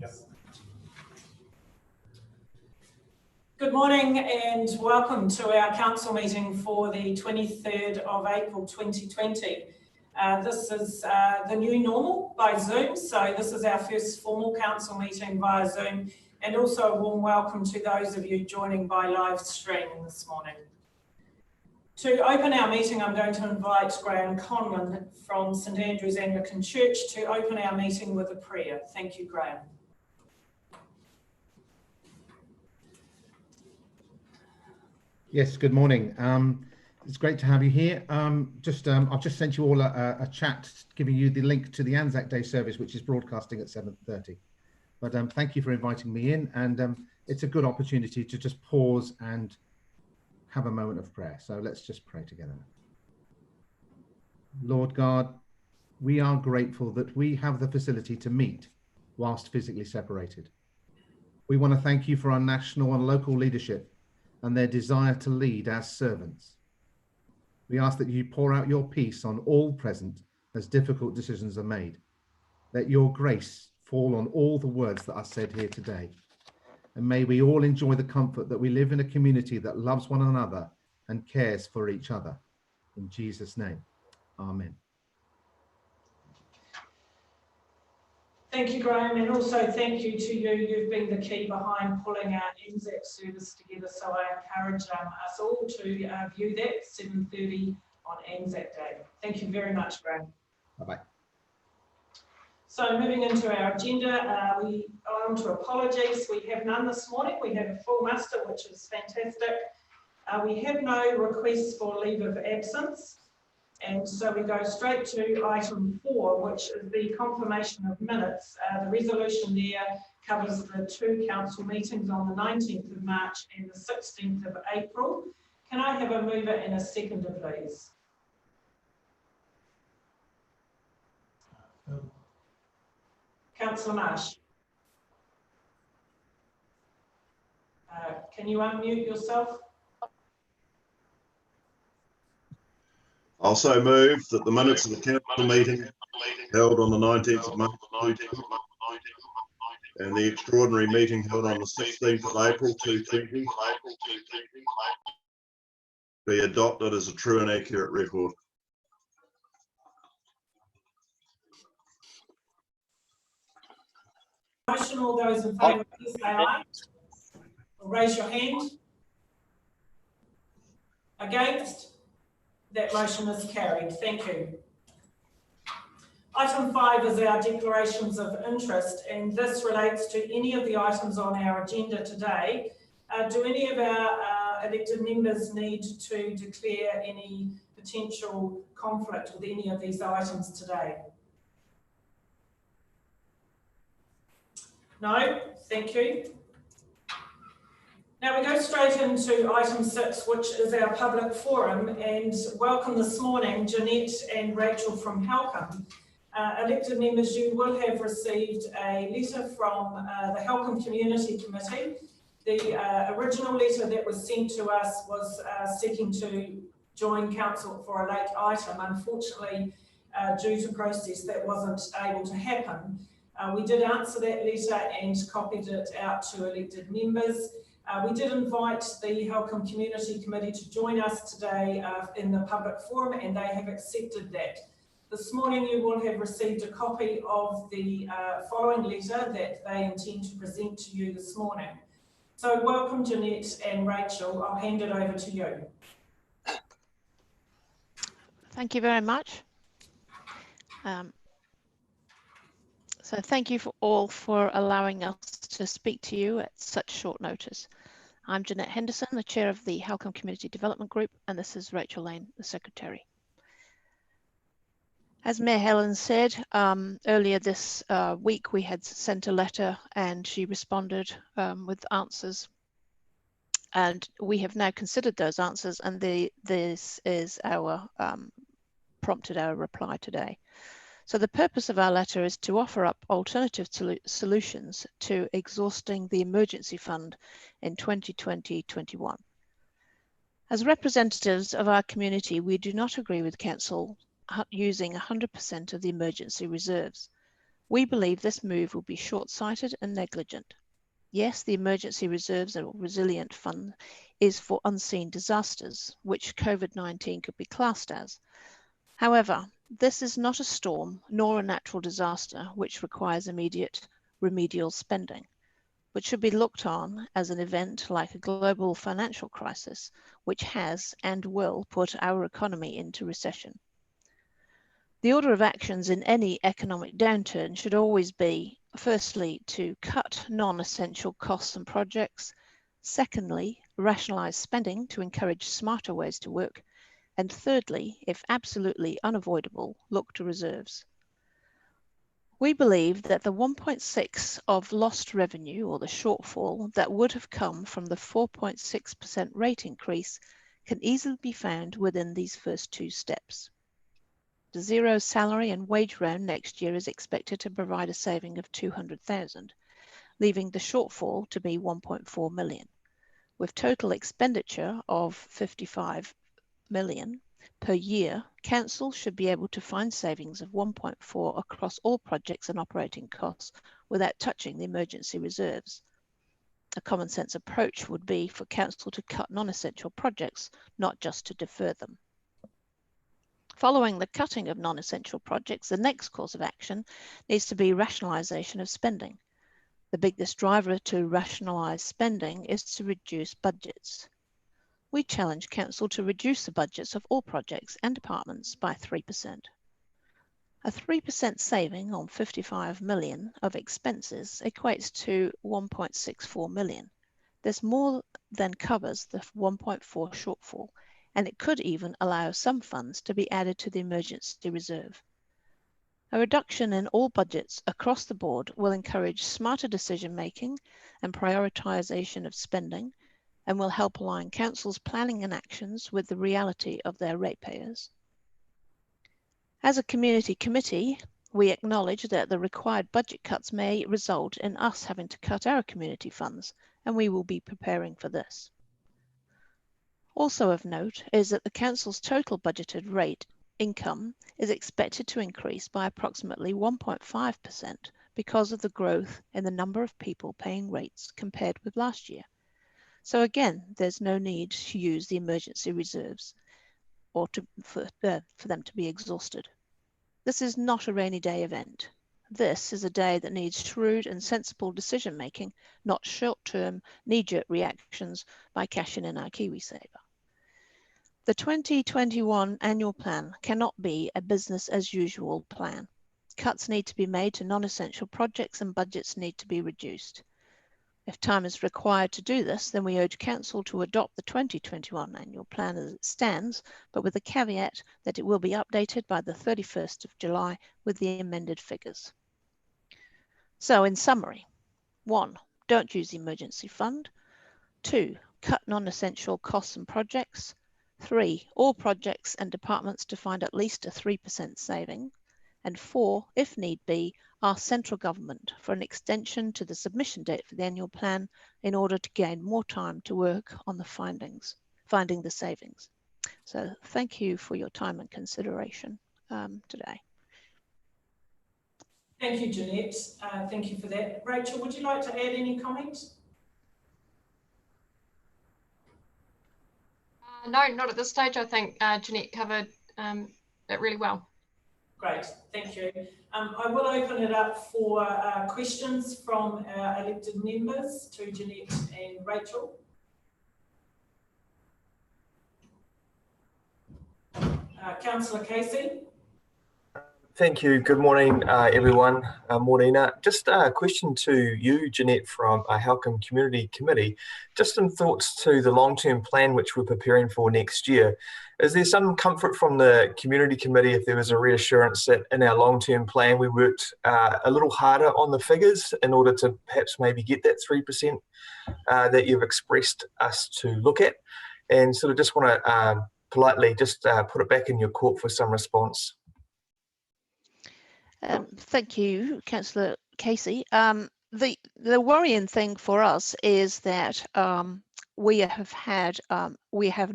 Yes. Good morning and welcome to our council meeting for the 23rd of April 2020. This is the new normal by Zoom, so this is our first formal council meeting via Zoom, and also a warm welcome to those of you joining by live stream this morning. To open our meeting, I'm going to invite Graham Conlon from St Andrew's Anglican Church to open our meeting with a prayer. Thank you, Graham. Yes, good morning. It's great to have you here. I've just sent you all a chat giving you the link to the Anzac Day service, which is broadcasting at 7:30. But thank you for inviting me in, and it's a good opportunity to just pause and have a moment of prayer. So let's just pray together. Lord God, we are grateful that we have the facility to meet whilst physically separated. We want to thank you for our national and local leadership and their desire to lead as servants. We ask that you pour out your peace on all present as difficult decisions are made. Let your grace fall on all the words that are said here today. And may we all enjoy the comfort that we live in a community that loves one another and cares for each other. In Jesus' name, amen. Thank you, Graham, and also thank you to you. You've been the key behind pulling our Anzac service together, so I encourage us all to view that 7:30 on Anzac Day. Thank you very much, Graham. Bye-bye. So moving into our agenda, we are on to apologies. We have none this morning. We have a full muster, which is fantastic. We have no requests for leave of absence. And so we go straight to item 4, which is the confirmation of minutes. The resolution there covers the 2 council meetings on the 19th of March and the 16th of April. Can I have a mover and a seconder, please? Councillor Marsh. Can you unmute yourself? Also move that the minutes of the council meeting held on the 19th of March and the extraordinary meeting held on the 16th of April 2020 be adopted as a true and accurate record. Motion, all those in favour, please say aye. Or raise your hand. Against? That motion is carried. Thank you. Item 5 is our declarations of interest, and this relates to any of the items on our agenda today. Do any of our elected members need to declare any potential conflict with any of these items today? No? Thank you. Now we go straight into item 6, which is our public forum, and welcome this morning Jeanette and Rachel from Halcombe. Elected members, you will have received a letter from the Halcombe Community Committee. The original letter that was sent to us was seeking to join council for a late item. Unfortunately, due to process, that wasn't able to happen. We did answer that letter and copied it out to elected members. We did invite the Halcombe Community Committee to join us today in the public forum, and they have accepted that. This morning you will have received a copy of the following letter that they intend to present to you this morning. So welcome Jeanette and Rachel, I'll hand it over to you. Thank you very much. So thank you all for allowing us to speak to you at such short notice. I'm Jeanette Henderson, the chair of the Halcombe Community Development Group, and this is Rachel Lane, the secretary. As Mayor Helen said, earlier this week we had sent a letter and she responded with answers. And we have now considered those answers, and this is our prompted our reply today. So the purpose of our letter is to offer up alternative solutions to exhausting the emergency fund in 2020-21. As representatives of our community, we do not agree with council using 100% of the emergency reserves. We believe this move will be short-sighted and negligent. Yes, the emergency reserves and resilient fund is for unseen disasters, which COVID-19 could be classed as. However, this is not a storm nor a natural disaster which requires immediate remedial spending, but should be looked on as an event like a global financial crisis, which has and will put our economy into recession. The order of actions in any economic downturn should always be, firstly, to cut non-essential costs and projects, secondly, rationalise spending to encourage smarter ways to work, and thirdly, if absolutely unavoidable, look to reserves. We believe that the 1.6 of lost revenue, or the shortfall, that would have come from the 4.6% rate increase can easily be found within these first two steps. The zero salary and wage round next year is expected to provide a saving of 200,000, leaving the shortfall to be 1.4 million, with total expenditure of 55 million per year. Council should be able to find savings of 1.4 across all projects and operating costs without touching the emergency reserves. A common sense approach would be for Council to cut non-essential projects, not just to defer them. Following the cutting of non-essential projects, the next course of action needs to be rationalisation of spending. The biggest driver to rationalise spending is to reduce budgets. We challenge Council to reduce the budgets of all projects and departments by 3%. A 3% saving on 55 million of expenses equates to 1.64 million. This more than covers the 1.4 shortfall, and it could even allow some funds to be added to the emergency reserve. A reduction in all budgets across the board will encourage smarter decision making and prioritisation of spending, and will help align Council's planning and actions with the reality of their ratepayers. As a community committee, we acknowledge that the required budget cuts may result in us having to cut our community funds, and we will be preparing for this. Also of note is that the Council's total budgeted rate income is expected to increase by approximately 1.5% because of the growth in the number of people paying rates compared with last year. So again, there's no need to use the emergency reserves or for them to be exhausted. This is not a rainy day event. This is a day that needs shrewd and sensible decision making, not short-term knee-jerk reactions by cashing in our KiwiSaver. The 2021 annual plan cannot be a business as usual plan. Cuts need to be made to non-essential projects and budgets need to be reduced. If time is required to do this, then we urge Council to adopt the 2021 annual plan as it stands, but with the caveat that it will be updated by the 31st of July with the amended figures. So in summary, 1, don't use the emergency fund. 2, cut non-essential costs and projects. 3, all projects and departments to find at least a 3% saving. And 4, if need be, ask central government for an extension to the submission date for the annual plan in order to gain more time to work on the finding the savings. So thank you for your time and consideration today. Thank you, Jeanette. Thank you for that. Rachel, would you like to add any comments? No, not at this stage. I think Jeanette covered that really well. Great, thank you. I will open it up for questions from our elected members to Jeanette and Rachel. Councillor Casey. Thank you. Good morning, everyone. Morena. Just a question to you, Jeanette, from Halcombe Community Committee. Just some thoughts to the long-term plan which we're preparing for next year. Is there some comfort from the Community Committee if there was a reassurance that in our long-term plan we worked a little harder on the figures in order to perhaps maybe get that 3% that you've expressed us to look at? And sort of just want to politely just put it back in your court for some response. Thank you, Councillor Casey. The worrying thing for us is that we have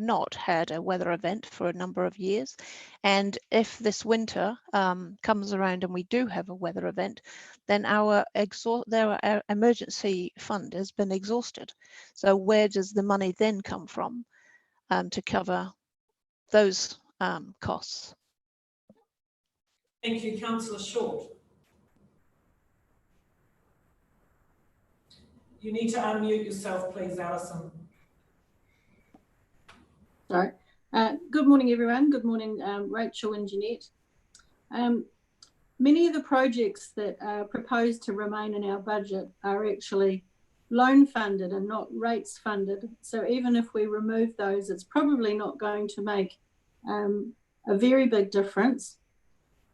not had a weather event for a number of years, and if this winter comes around and we do have a weather event, then our emergency fund has been exhausted. So where does the money then come from to cover those costs? Thank you, Councillor Short. You need to unmute yourself, please, Alison. Sorry. Good morning, everyone. Good morning, Rachel and Jeanette. Many of the projects that are proposed to remain in our budget are actually loan funded and not rates funded. So even if we remove those, it's probably not going to make a very big difference.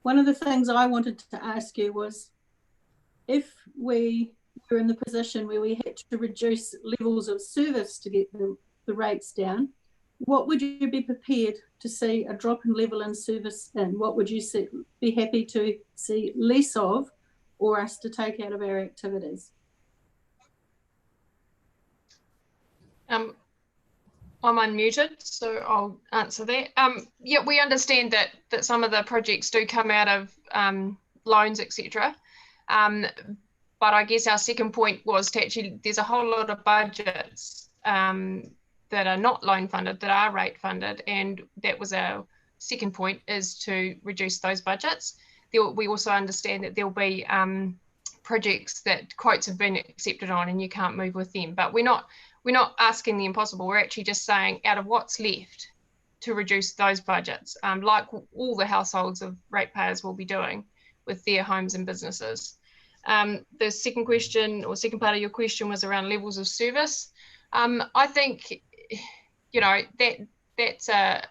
One of the things I wanted to ask you was, if we were in the position where we had to reduce levels of service to get the rates down, what would you be prepared to see a drop in level in service in? What would you be happy to see less of, or us to take out of our activities? I'm unmuted, so I'll answer that. Yeah, we understand that some of the projects do come out of loans, etc. But I guess our second point was to actually, there's a whole lot of budgets that are not loan funded, that are rate funded, and that was our second point, is to reduce those budgets. We also understand that there'll be projects that quotes have been accepted on and you can't move with them, but we're not asking the impossible. We're actually just saying, out of what's left, to reduce those budgets, like all the households of ratepayers will be doing with their homes and businesses. The second question, or second part of your question, was around levels of service. I think, you know, that's a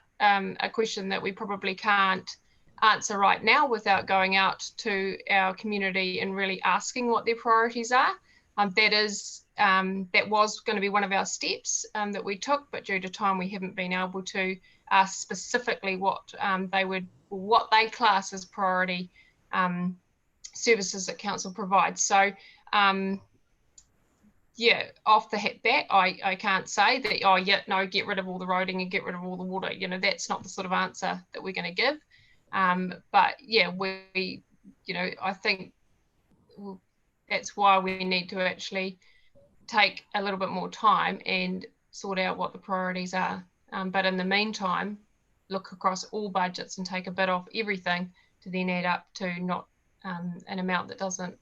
question that we probably can't answer right now without going out to our community and really asking what their priorities are. That was going to be one of our steps that we took, but due to time we haven't been able to ask specifically what they class as priority services that council provides. So yeah, off the bat, I can't say that, oh yeah, no, get rid of all the roading and get rid of all the water. You know, that's not the sort of answer that we're going to give. But yeah, we, you know, I think that's why we need to actually take a little bit more time and sort out what the priorities are. But in the meantime, look across all budgets and take a bit off everything to then add up to not an amount that doesn't,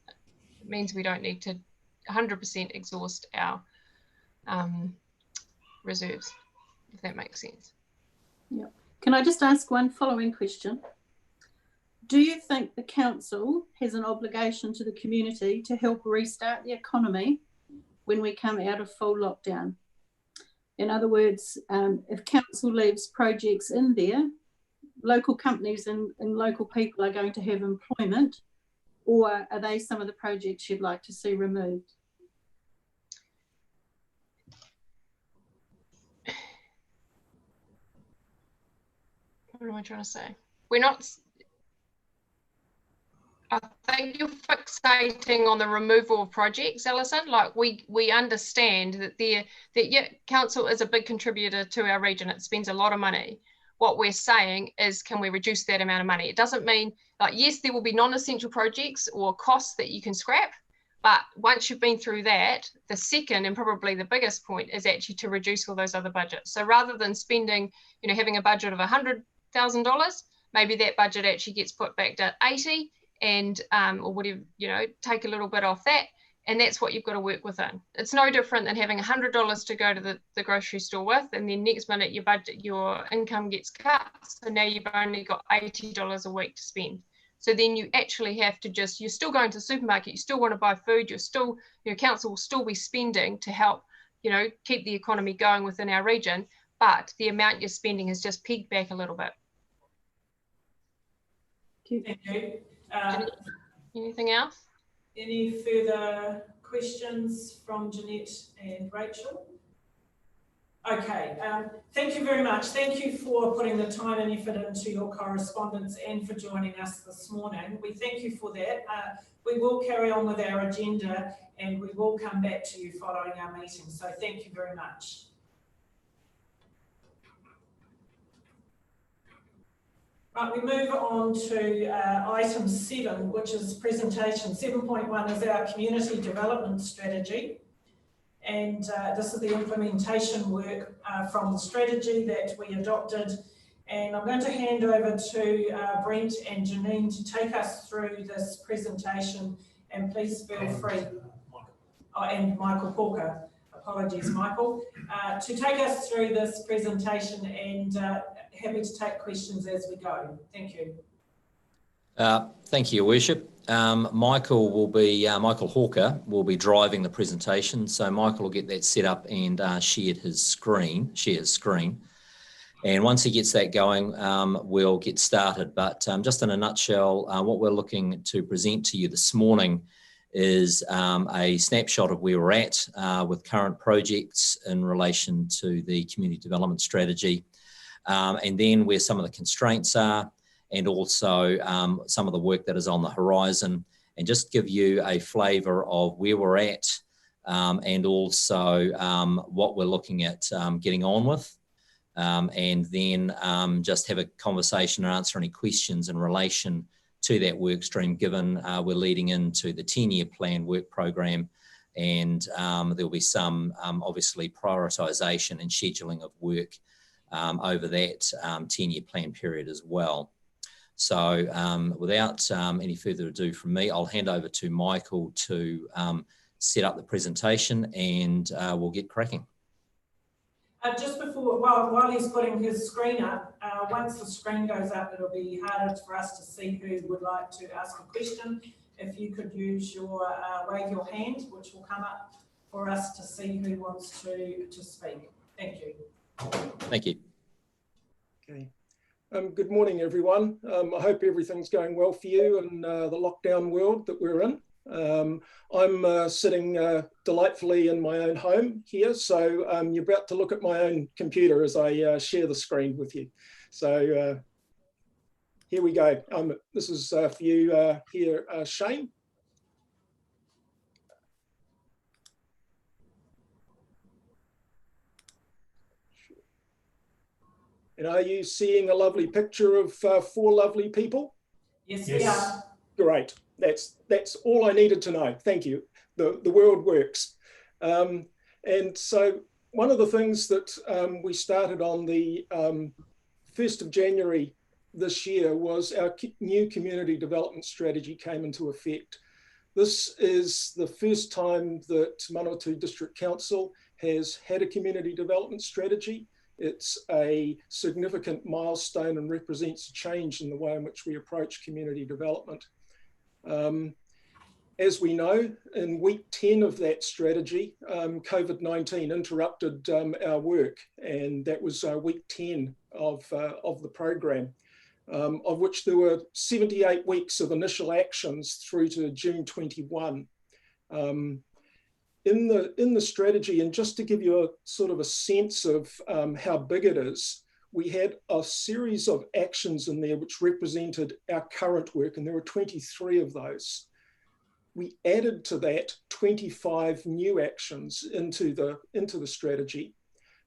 means we don't need to 100% exhaust our reserves, if that makes sense. Yeah. Can I just ask one following question? Do you think the council has an obligation to the community to help restart the economy when we come out of full lockdown? In other words, if council leaves projects in there, local companies and local people are going to have employment, or are they some of the projects you'd like to see removed? What am I trying to say? We're not, I think you're fixating on the removal of projects, Alison. Like we understand that yeah, council is a big contributor to our region. It spends a lot of money. What we're saying is, can we reduce that amount of money? It doesn't mean, like, yes, there will be non-essential projects or costs that you can scrap, but once you've been through that, the second and probably the biggest point is actually to reduce all those other budgets. So rather than spending, you know, having a budget of $100,000, maybe that budget actually gets put back to 80, and or whatever, you know, take a little bit off that, and that's what you've got to work within. It's no different than having $100 to go to the grocery store with, and then next minute your income gets cut, so now you've only got $80 a week to spend. So then you actually have to just, you're still going to the supermarket, you still want to buy food, you're still, your council will still be spending to help, you know, keep the economy going within our region, but the amount you're spending is just pegged back a little bit. Thank you. Anything else? Any further questions from Jeanette and Rachel? Okay, thank you very much. Thank you for putting the time and effort into your correspondence and for joining us this morning. We thank you for that. We will carry on with our agenda and we will come back to you following our meeting. So thank you very much. Right, we move on to item 7, which is presentation. 7.1 is our community development strategy. And this is the implementation work from the strategy that we adopted. And I'm going to hand over to Brent and Janine to take us through this presentation. And please feel free, and Michael Porker, apologies Michael, to take us through this presentation, and happy to take questions as we go. Thank you. Thank you, Your Worship. Michael Hawker will be driving the presentation. So Michael will get that set up and share his screen. And once he gets that going, we'll get started. But just in a nutshell, what we're looking to present to you this morning is a snapshot of where we're at with current projects in relation to the community development strategy, and then where some of the constraints are, and also some of the work that is on the horizon, and just give you a flavour of where we're at, and also what we're looking at getting on with, and then just have a conversation and answer any questions in relation to that work stream, given we're leading into the 10-year plan work program, and there'll be some obviously prioritisation and scheduling of work over that 10-year plan period as well. So without any further ado from me, I'll hand over to Michael to set up the presentation, and we'll get cracking. Just before, while he's putting his screen up, once the screen goes up, it'll be harder for us to see who would like to ask a question. If you could use your wave your hand, which will come up for us to see who wants to speak. Thank you. Thank you. Okay. Good morning, everyone. I hope everything's going well for you in the lockdown world that we're in. I'm sitting delightfully in my own home here, so you're about to look at my own computer as I share the screen with you. So here we go. This is for you here, Shane. And are you seeing a lovely picture of 4 lovely people? Yes, we are. Great. That's all I needed to know. Thank you. The world works. And so one of the things that we started on the 1st of January this year was our new community development strategy came into effect. This is the first time that Manawatu District Council has had a community development strategy. It's a significant milestone and represents a change in the way in which we approach community development. As we know, in week 10 of that strategy, COVID-19 interrupted our work, and that was week 10 of the program, of which there were 78 weeks of initial actions through to June 21. In the strategy, and just to give you a sort of a sense of how big it is, we had a series of actions in there which represented our current work, and there were 23 of those. We added to that 25 new actions into the strategy.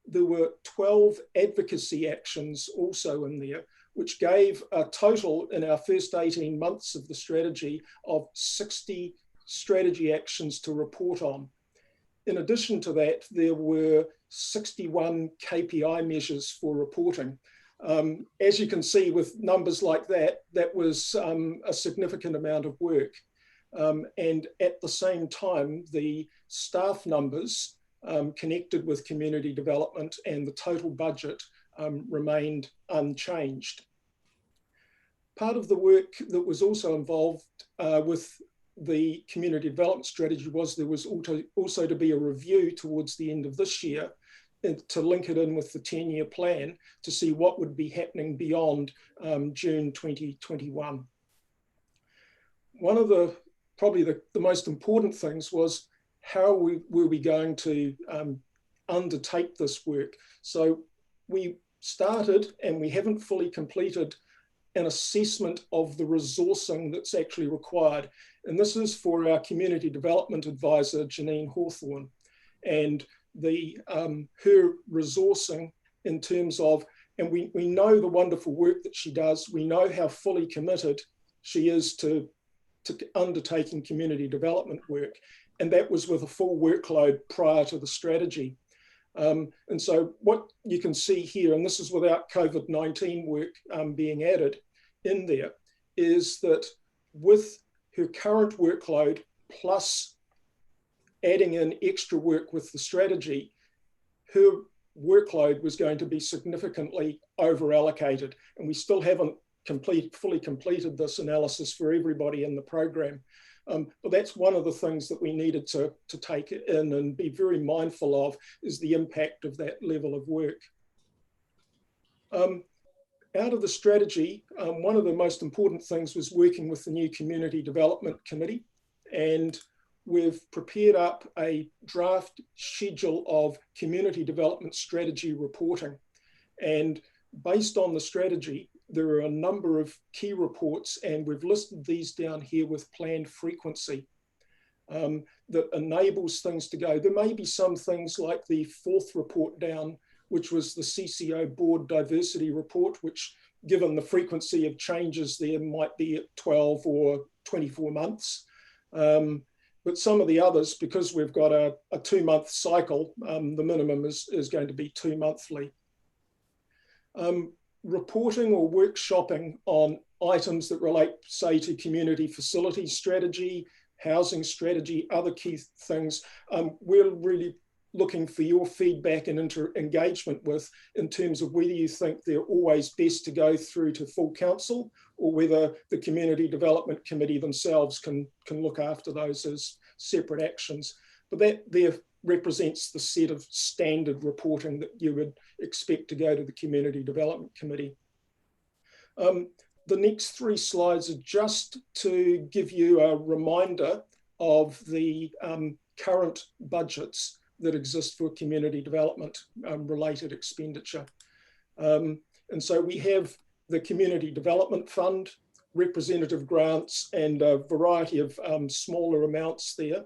There were 12 advocacy actions also in there, which gave a total in our first 18 months of the strategy of 60 strategy actions to report on. In addition to that, there were 61 KPI measures for reporting. As you can see with numbers like that, that was a significant amount of work. And at the same time, the staff numbers connected with community development and the total budget remained unchanged. Part of the work that was also involved with the community development strategy was there was also to be a review towards the end of this year to link it in with the 10-year plan to see what would be happening beyond June 2021. One of the probably the most important things was how were we going to undertake this work. So we started, and we haven't fully completed, an assessment of the resourcing that's actually required. And this is for our community development advisor, Janine Hawthorne, and her resourcing in terms of And we know the wonderful work that she does. We know how fully committed she is to undertaking community development work. And that was with a full workload prior to the strategy. And so what you can see here, and this is without COVID-19 work being added in there, is that with her current workload plus adding in extra work with the strategy, her workload was going to be significantly over allocated. And we still haven't fully completed this analysis for everybody in the program. But that's one of the things that we needed to take in and be very mindful of, is the impact of that level of work. Out of the strategy, one of the most important things was working with the new Community Development Committee, and we've prepared up a draft schedule of community development strategy reporting. And based on the strategy, there are a number of key reports, and we've listed these down here with planned frequency that enables things to go. There may be some things like the fourth report down, which was the CCO Board Diversity Report, which, given the frequency of changes there, might be at 12 or 24 months. But some of the others, because we've got a 2-month cycle, the minimum is going to be 2 monthly. Reporting or workshopping on items that relate, say, to community facilities strategy, housing strategy, other key things, we're really looking for your feedback and engagement with, in terms of whether you think they're always best to go through to full council, or whether the Community Development Committee themselves can look after those as separate actions. But that there represents the set of standard reporting that you would expect to go to the Community Development Committee. The next 3 slides are just to give you a reminder of the current budgets that exist for community development related expenditure. And so we have the Community Development Fund, representative grants, and a variety of smaller amounts there.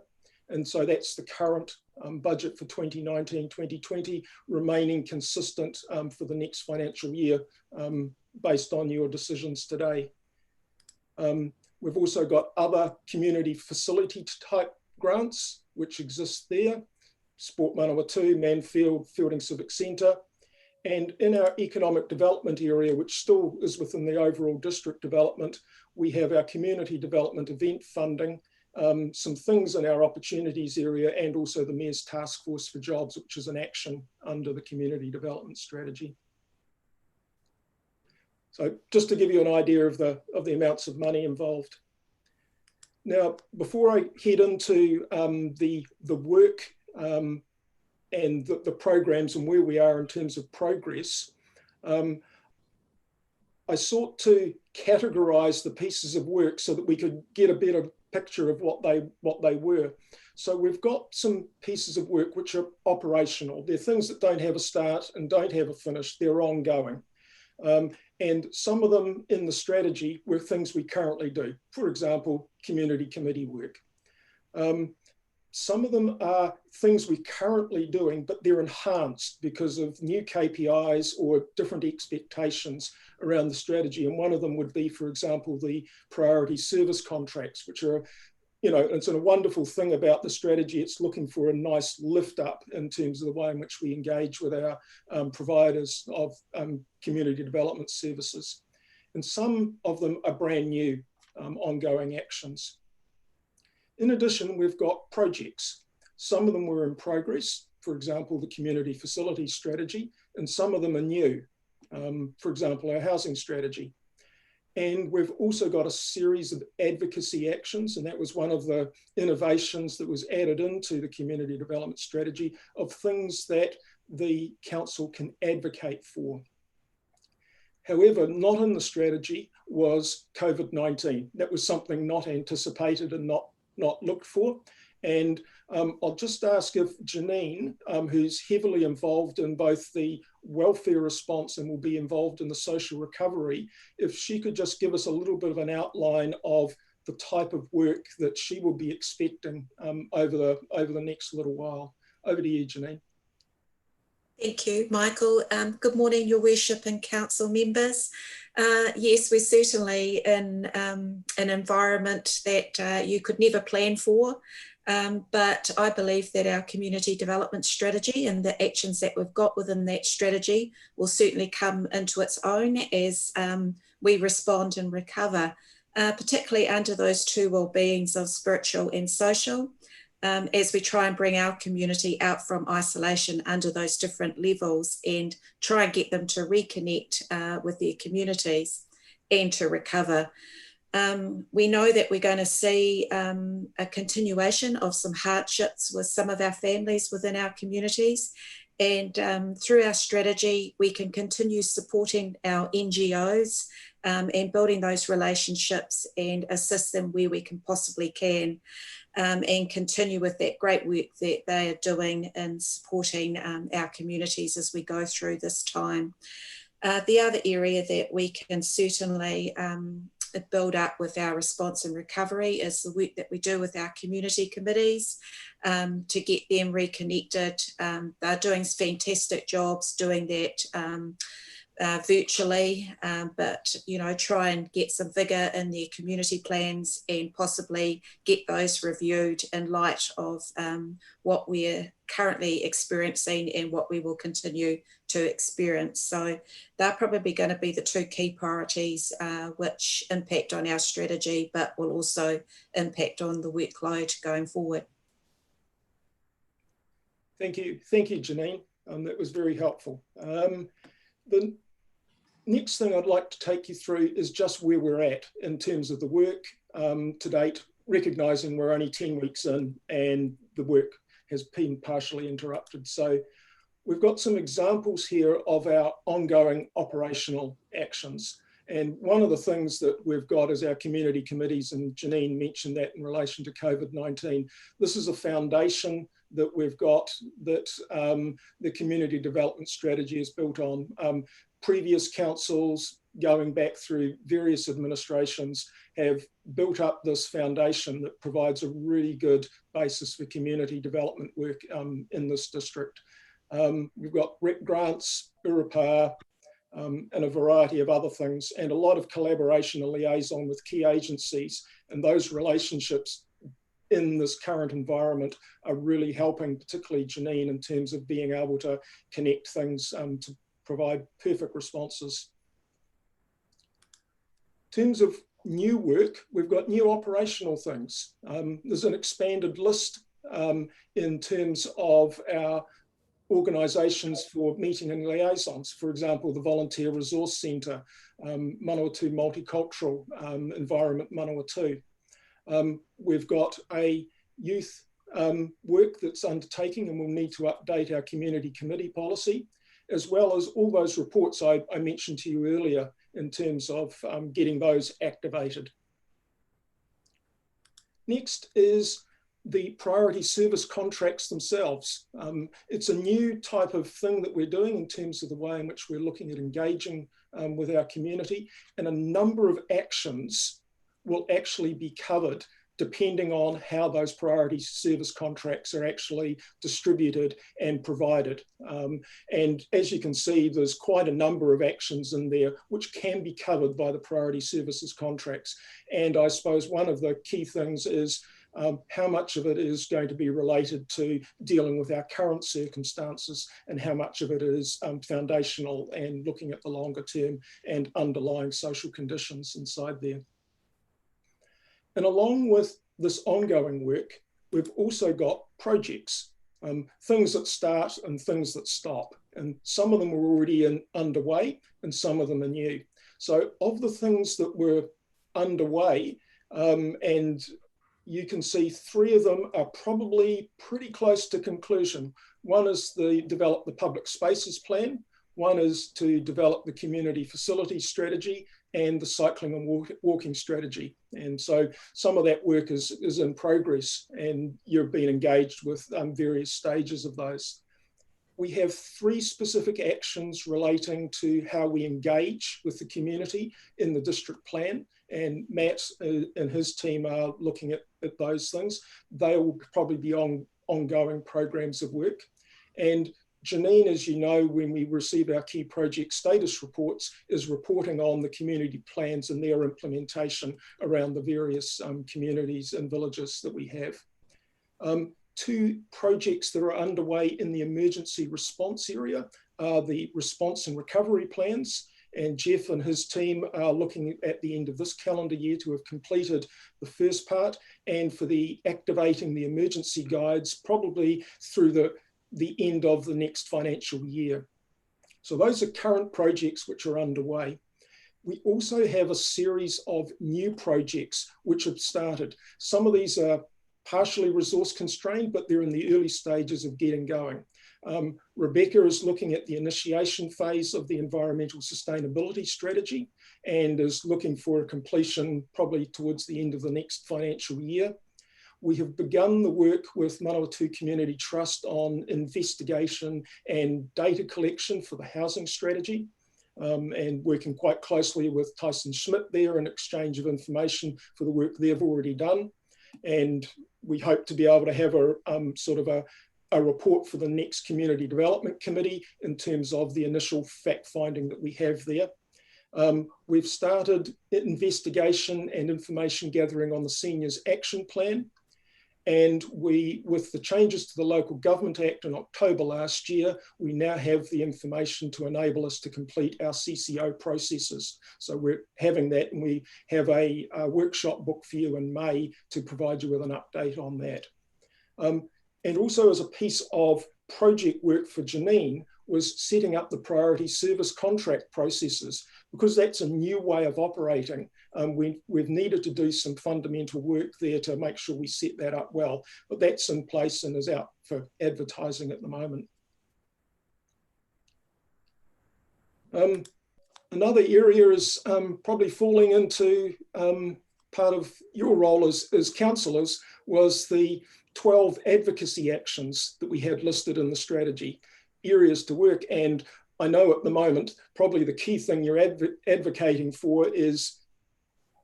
And so that's the current budget for 2019-2020, remaining consistent for the next financial year based on your decisions today. We've also got other community facility type grants which exist there: Sport Manawatu, Manfield, Fielding Civic Centre. And in our economic development area, which still is within the overall district development, we have our community development event funding, some things in our opportunities area, and also the Mayor's Task Force for Jobs, which is an action under the community development strategy. So just to give you an idea of the amounts of money involved. Now, before I head into the work and the programs and where we are in terms of progress, I sought to categorize the pieces of work so that we could get a better picture of what they were. So we've got some pieces of work which are operational. They're things that don't have a start and don't have a finish. They're ongoing. And some of them in the strategy were things we currently do. For example, community committee work. Some of them are things we're currently doing, but they're enhanced because of new KPIs or different expectations around the strategy. And one of them would be, for example, the priority service contracts, which are, you know, it's a wonderful thing about the strategy. It's looking for a nice lift up in terms of the way in which we engage with our providers of community development services. And some of them are brand new ongoing actions. In addition, we've got projects. Some of them were in progress, for example, the community facility strategy, and some of them are new, for example, our housing strategy. And we've also got a series of advocacy actions, and that was one of the innovations that was added into the community development strategy, of things that the council can advocate for. However, not in the strategy was COVID-19. That was something not anticipated and not looked for. And I'll just ask if Janine, who's heavily involved in both the welfare response and will be involved in the social recovery, if she could just give us a little bit of an outline of the type of work that she will be expecting over the next little while. Over to you, Janine. Thank you, Michael. Good morning, Your Worship and Council members. Yes, we're certainly in an environment that you could never plan for, but I believe that our community development strategy and the actions that we've got within that strategy will certainly come into its own as we respond and recover, particularly under those two well-beings of spiritual and social. As we try and bring our community out from isolation under those different levels and try and get them to reconnect with their communities and to recover. We know that we're going to see a continuation of some hardships with some of our families within our communities. And through our strategy, we can continue supporting our NGOs and building those relationships and assist them where we can possibly can. And continue with that great work that they are doing in supporting our communities as we go through this time. The other area that we can certainly build up with our response and recovery is the work that we do with our community committees to get them reconnected. They're doing fantastic jobs doing that virtually, but try and get some vigour in their community plans and possibly get those reviewed in light of what we're currently experiencing and what we will continue to experience. So they're probably going to be the two key priorities which impact on our strategy, but will also impact on the workload going forward. Thank you, Janine. That was very helpful. The next thing I'd like to take you through is just where we're at in terms of the work to date, recognising we're only 10 weeks in and the work has been partially interrupted. So we've got some examples here of our ongoing operational actions. And one of the things that we've got is our community committees, and Janine mentioned that in relation to COVID-19. This is a foundation that we've got that the community development strategy is built on. Previous councils, going back through various administrations, have built up this foundation that provides a really good basis for community development work in this district. We've got REC grants, Urupā, and a variety of other things, and a lot of collaboration and liaison with key agencies, and those relationships in this current environment are really helping, particularly Janine, in terms of being able to connect things to provide perfect responses. In terms of new work, we've got new operational things. There's an expanded list in terms of our organisations for meeting and liaisons. For example, the Volunteer Resource Centre, Manawatu Multicultural Environment Manawatu. We've got a youth work that's undertaking, and we'll need to update our community committee policy, as well as all those reports I mentioned to you earlier in terms of getting those activated. Next is the priority service contracts themselves. It's a new type of thing that we're doing in terms of the way in which we're looking at engaging with our community, and a number of actions will actually be covered depending on how those priority service contracts are actually distributed and provided. And as you can see, there's quite a number of actions in there which can be covered by the priority services contracts. And I suppose one of the key things is how much of it is going to be related to dealing with our current circumstances, and how much of it is foundational and looking at the longer term and underlying social conditions inside there. And along with this ongoing work, we've also got projects, things that start and things that stop. And some of them are already underway and some of them are new. So of the things that were underway, and you can see 3 of them are probably pretty close to conclusion. One is to develop the public spaces plan. One is to develop the community facility strategy and the cycling and walking strategy. And so some of that work is in progress, and you've been engaged with various stages of those. We have 3 specific actions relating to how we engage with the community in the district plan, and Matt and his team are looking at those things. They will probably be ongoing programs of work. And Janine, as you know, when we receive our key project status reports, is reporting on the community plans and their implementation around the various communities and villages that we have. 2 projects that are underway in the emergency response area are the response and recovery plans. And Jeff and his team are looking at the end of this calendar year to have completed the first part, and for the activating the emergency guides probably through the end of the next financial year. So those are current projects which are underway. We also have a series of new projects which have started. Some of these are partially resource constrained, but they're in the early stages of getting going. Rebecca is looking at the initiation phase of the environmental sustainability strategy and is looking for a completion probably towards the end of the next financial year. We have begun the work with Manawatu Community Trust on investigation and data collection for the housing strategy, and working quite closely with Tyson Schmidt there in exchange of information for the work they've already done. And we hope to be able to have a sort of a report for the next Community Development Committee in terms of the initial fact finding that we have there. We've started investigation and information gathering on the Seniors Action Plan. And with the changes to the Local Government Act in October last year, we now have the information to enable us to complete our CCO processes. So we're having that, and we have a workshop booked for you in May to provide you with an update on that. And also, as a piece of project work for Janine, was setting up the priority service contract processes, because that's a new way of operating. We've needed to do some fundamental work there to make sure we set that up well, but that's in place and is out for advertising at the moment. Another area is probably falling into part of your role as councillors, was the 12 advocacy actions that we had listed in the strategy, areas to work. And I know at the moment, probably the key thing you're advocating for is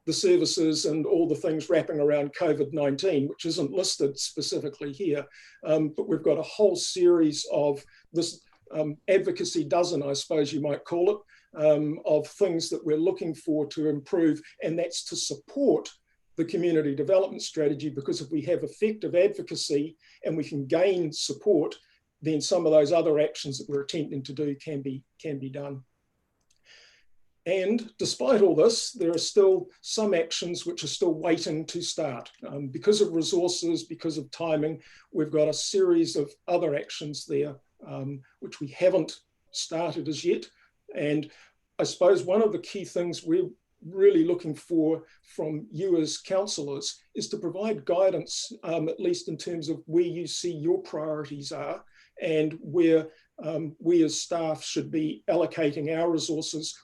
the services and all the things wrapping around COVID-19, which isn't listed specifically here. But we've got a whole series of this advocacy dozen, I suppose you might call it, of things that we're looking for to improve, and that's to support the community development strategy, because if we have effective advocacy and we can gain support, then some of those other actions that we're attempting to do can be done. And despite all this, there are still some actions which are still waiting to start. Because of resources, because of timing, we've got a series of other actions there which we haven't started as yet. And I suppose one of the key things we're really looking for from you as councillors is to provide guidance, at least in terms of where you see your priorities are, and where we as staff should be allocating our resources,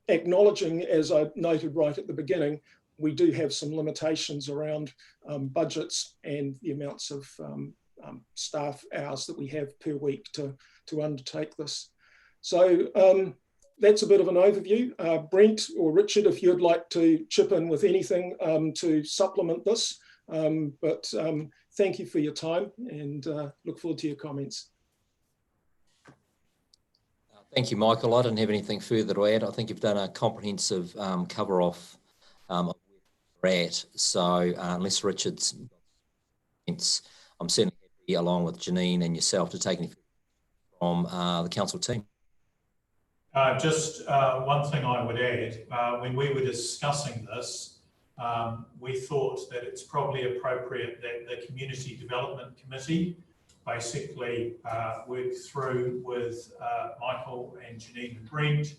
acknowledging, as I noted right at the beginning, we do have some limitations around budgets and the amounts of staff hours that we have per week to undertake this. So that's a bit of an overview. Brent or Richard, if you'd like to chip in with anything to supplement this, but thank you for your time, and look forward to your comments. Thank you, Michael. I don't have anything further to add. I think you've done a comprehensive cover off of where we're at. So unless Richard's comments, I'm certainly happy, along with Janine and yourself, to take any from the council team. Just one thing I would add, when we were discussing this, we thought that it's probably appropriate that the Community Development Committee basically work through with Michael and Janine and Brent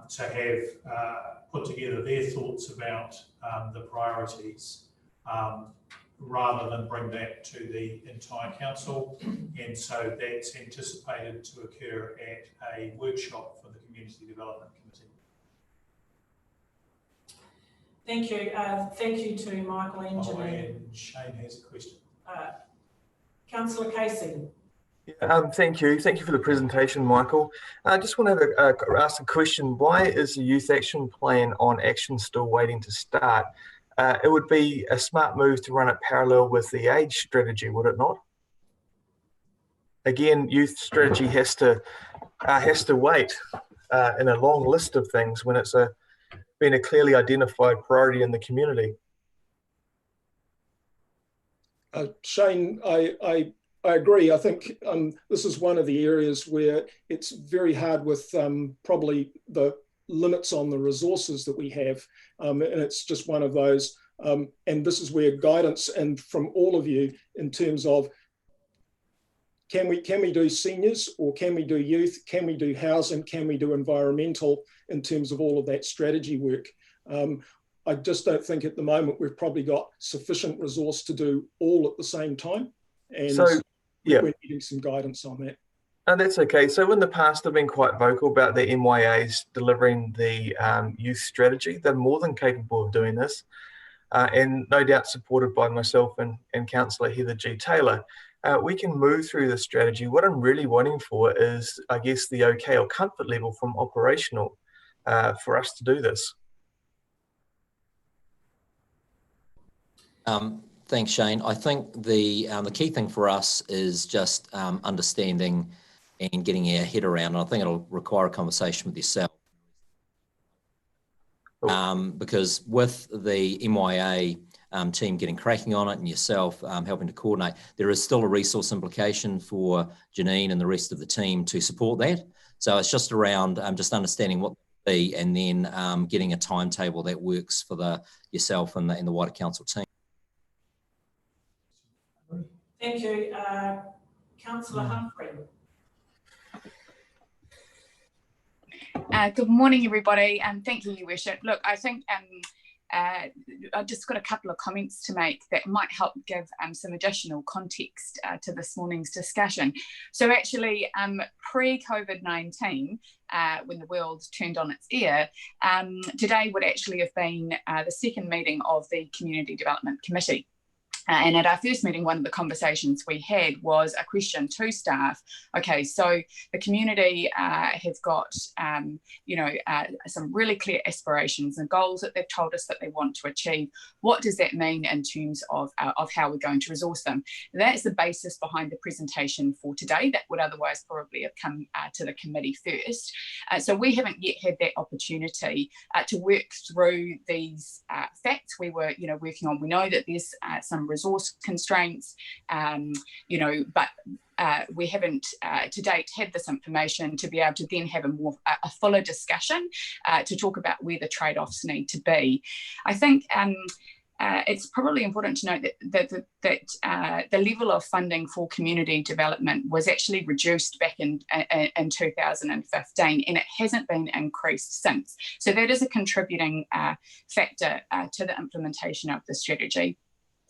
to have put together their thoughts about the priorities, rather than bring that to the entire council. And so that's anticipated to occur at a workshop for the Community Development Committee. Thank you. Thank you to Michael and Janine. And Shane has a question. Councillor Casey. Thank you. Thank you for the presentation, Michael. I just wanted to ask a question. Why is the Youth Action Plan on Action still waiting to start? It would be a smart move to run it parallel with the age strategy, would it not? again, youth strategy has to wait in a long list of things when it's been a clearly identified priority in the community. Shane, I agree. I think this is one of the areas where it's very hard with probably the limits on the resources that we have, and it's just one of those. And this is where guidance and from all of you in terms of can we do seniors, or can we do youth, can we do housing, can we do environmental in terms of all of that strategy work. I just don't think at the moment we've probably got sufficient resource to do all at the same time. And so, yeah, we're needing some guidance on that. And that's okay. So in the past, I've been quite vocal about the MYAs delivering the youth strategy. They're more than capable of doing this. And no doubt supported by myself and Councillor Heather G. Taylor. We can move through the strategy. What I'm really wanting for is, I guess, the okay or comfort level from operational for us to do this. Thanks, Shane. I think the key thing for us is just understanding and getting our head around. And I think it'll require a conversation with yourself. Because with the MYA team getting cracking on it and yourself helping to coordinate, there is still a resource implication for Janine and the rest of the team to support that. So it's just around just understanding what be and then getting a timetable that works for yourself and the wider council team. Thank you. Councillor Humphrey. Good morning, everybody, and thank you, Your Worship. Look, I think I've just got a couple of comments to make that might help give some additional context to this morning's discussion. So actually, pre-COVID-19, when the world turned on its ear, today would actually have been the second meeting of the Community Development Committee. And at our first meeting, one of the conversations we had was a question to staff. Okay, so the community has got, some really clear aspirations and goals that they've told us that they want to achieve. What does that mean in terms of how we're going to resource them? That's the basis behind the presentation for today. That would otherwise probably have come to the committee first. So we haven't yet had that opportunity to work through these facts we were, working on. We know that there's some resource constraints, but we haven't to date had this information to be able to then have a fuller discussion to talk about where the trade-offs need to be. I think it's probably important to note that the level of funding for community development was actually reduced back in 2015, and it hasn't been increased since. So that is a contributing factor to the implementation of the strategy.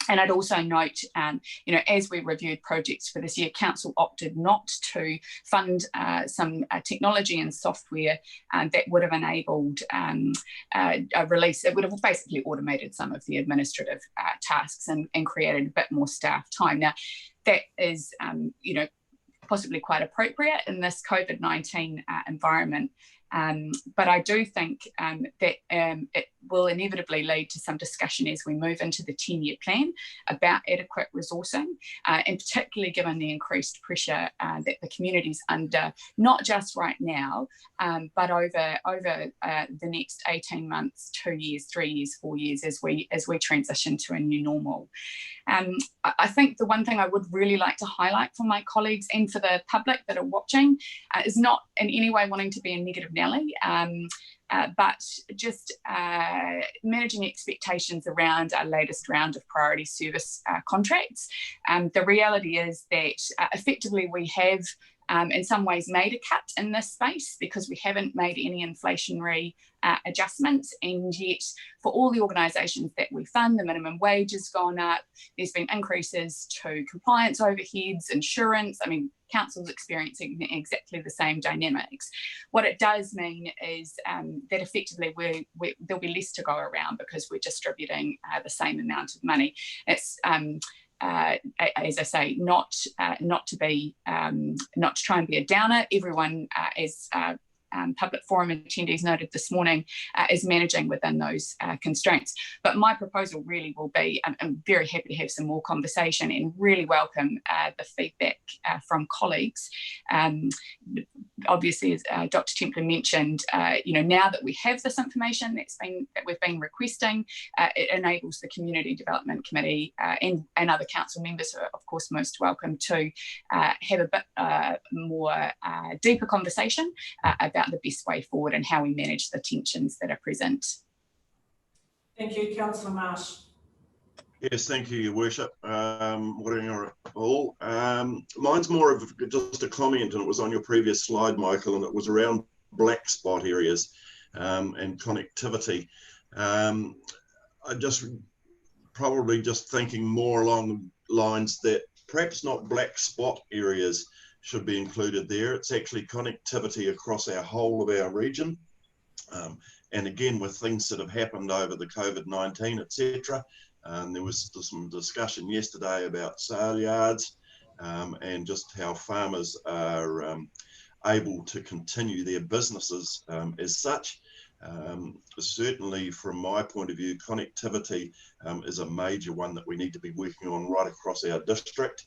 And I'd also note, as we reviewed projects for this year, Council opted not to fund some technology and software that would have enabled a release. It would have basically automated some of the administrative tasks and created a bit more staff time. Now, that is, possibly quite appropriate in this COVID-19 environment. But I do think that it will inevitably lead to some discussion as we move into the 10-year plan about adequate resourcing, and particularly given the increased pressure that the community's under, not just right now, but over the next 18 months, 2 years, 3 years, 4 years, as we transition to a new normal. I think the one thing I would really like to highlight for my colleagues and for the public that are watching is not in any way wanting to be a negative Nelly, but just managing expectations around our latest round of priority service contracts. The reality is that effectively we have in some ways made a cut in this space because we haven't made any inflationary adjustments, and yet for all the organisations that we fund, the minimum wage has gone up, there's been increases to compliance overheads, insurance. I mean, council's experiencing exactly the same dynamics. What it does mean is that effectively there'll be less to go around because we're distributing the same amount of money. It's as I say, not to try and be a downer. Everyone, as public forum attendees noted this morning, is managing within those constraints. But my proposal really will be, I'm very happy to have some more conversation and really welcome the feedback from colleagues. Obviously, as Dr. Templer mentioned, now that we have this information that we've been requesting, it enables the Community Development Committee and other council members, who are of course most welcome, to have a bit more deeper conversation about the best way forward and how we manage the tensions that are present. Thank you, Councillor Marsh. Yes, thank you, Your Worship. Morning all. Mine's more of just a comment, and it was on your previous slide, Michael, and it was around black spot areas and connectivity. I probably just thinking more along the lines that perhaps not black spot areas should be included there. It's actually connectivity across our whole of our region. And again, with things that have happened over the COVID-19, etc. There was some discussion yesterday about sale yards and just how farmers are able to continue their businesses as such. Certainly from my point of view, connectivity is a major one that we need to be working on right across our district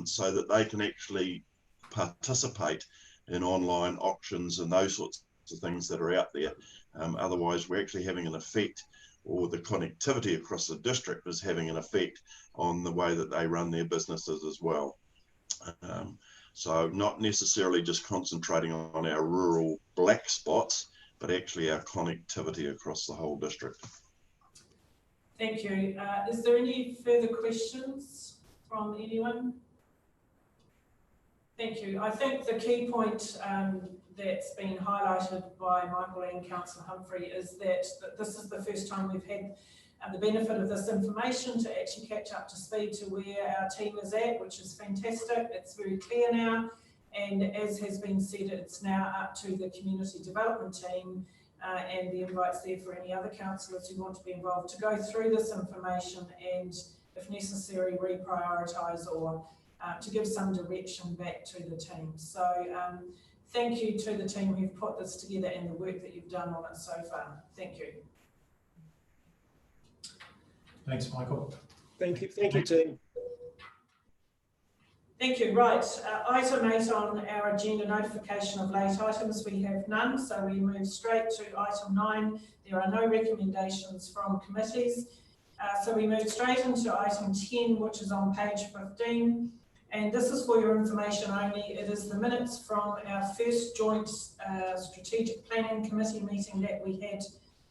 so that they can actually participate in online auctions and those sorts of things that are out there. Otherwise, we're actually having an effect, or the connectivity across the district is having an effect on the way that they run their businesses as well. So not necessarily just concentrating on our rural black spots, but actually our connectivity across the whole district. Thank you. Is there any further questions from anyone? Thank you. I think the key point that's been highlighted by Michael and Councillor Humphrey is that this is the first time we've had the benefit of this information to actually catch up to speed to where our team is at, which is fantastic. It's very clear now, and as has been said, it's now up to the community development team and the invites there for any other councillors who want to be involved to go through this information and, if necessary, reprioritise or to give some direction back to the team. So thank you to the team who've put this together and the work that you've done on it so far. Thank you. Thanks, Michael. Thank you, team. Thank you. Right, item 8 on our agenda, notification of late items. We have none, so we move straight to item 9. There are no recommendations from committees. So we move straight into item 10, which is on page 15. And this is for your information only. It is the minutes from our first joint strategic planning committee meeting that we had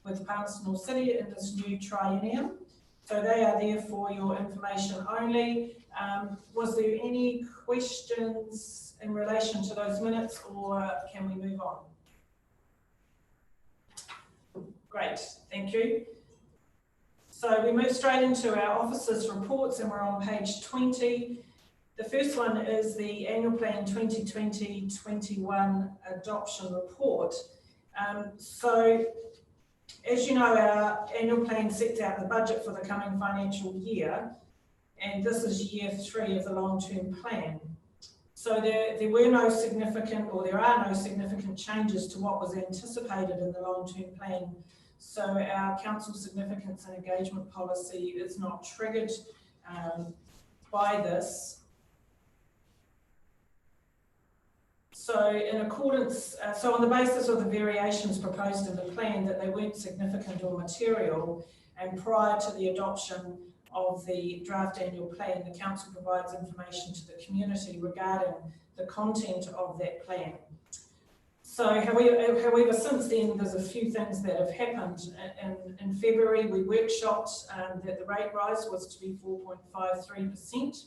with Palmerston North City in this new triennium. So they are there for your information only. Was there any questions in relation to those minutes, or can we move on? Great, thank you. So we move straight into our officers' reports, and we're on page 20. The first one is the Annual Plan 2020-21 Adoption Report. So, as you know, our annual plan sets out the budget for the coming financial year, and this is year 3 of the long-term plan. So there were no significant, or there are no significant changes to what was anticipated in the long-term plan. So our council significance and engagement policy is not triggered by this. So in accordance, so on the basis of the variations proposed in the plan that they weren't significant or material, and prior to the adoption of the draft annual plan, the council provides information to the community regarding the content of that plan. So however, since then, there's a few things that have happened. In February, we workshopped that the rate rise was to be 4.53%.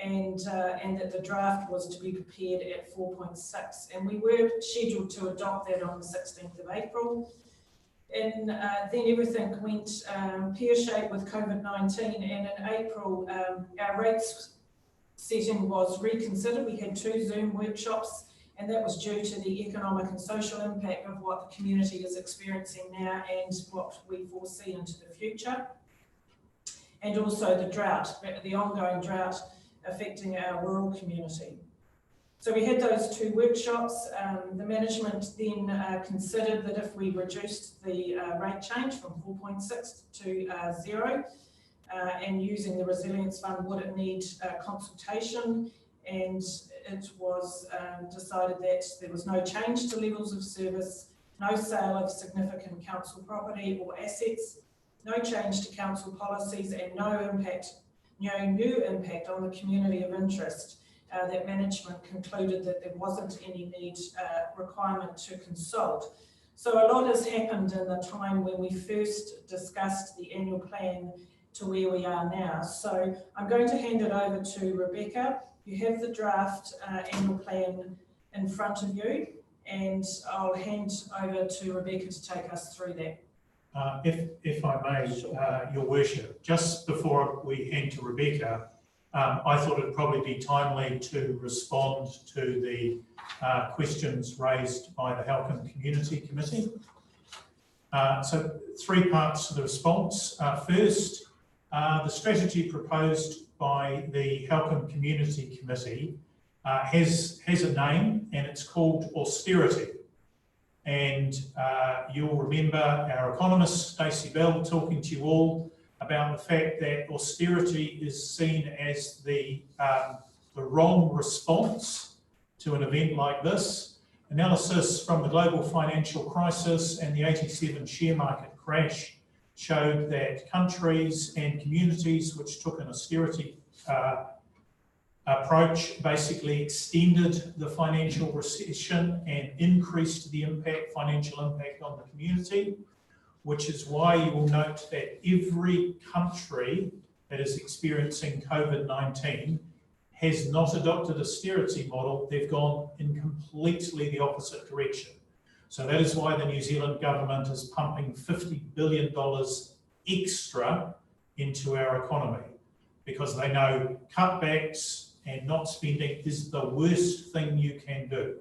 And that the draft was to be prepared at 4.6, and we were scheduled to adopt that on the 16th of April. And then everything went pear-shaped with COVID-19, and in April our rates setting was reconsidered. We had 2 Zoom workshops, and that was due to the economic and social impact of what the community is experiencing now and what we foresee into the future, and also the drought, the ongoing drought affecting our rural community. So we had those 2 workshops. The management then considered that if we reduced the rate change from 4.6 to 0, and using the Resilience Fund, would it need consultation? And it was decided that there was no change to levels of service, no sale of significant council property or assets, no change to council policies, and no new impact on the community of interest. That management concluded that there wasn't any requirement to consult. So a lot has happened in the time when we first discussed the annual plan to where we are now. So I'm going to hand it over to Rebecca. You have the draft annual plan in front of you, and I'll hand over to Rebecca to take us through that. If I may, Your Worship, just before we hand to Rebecca, I thought it'd probably be timely to respond to the questions raised by the Halcombe Community Committee. So 3 parts to the response. First, the strategy proposed by the Halcombe Community Committee has a name, and it's called austerity. And you'll remember our economist, Stacey Bell, talking to you all about the fact that austerity is seen as the wrong response to an event like this. Analysis from the global financial crisis and the '87 share market crash showed that countries and communities which took an austerity approach basically extended the financial recession and increased the financial impact on the community, which is why you will note that every country that is experiencing COVID-19 has not adopted an austerity model. They've gone in completely the opposite direction. So that is why the New Zealand government is pumping $50 billion extra into our economy, because they know cutbacks and not spending is the worst thing you can do.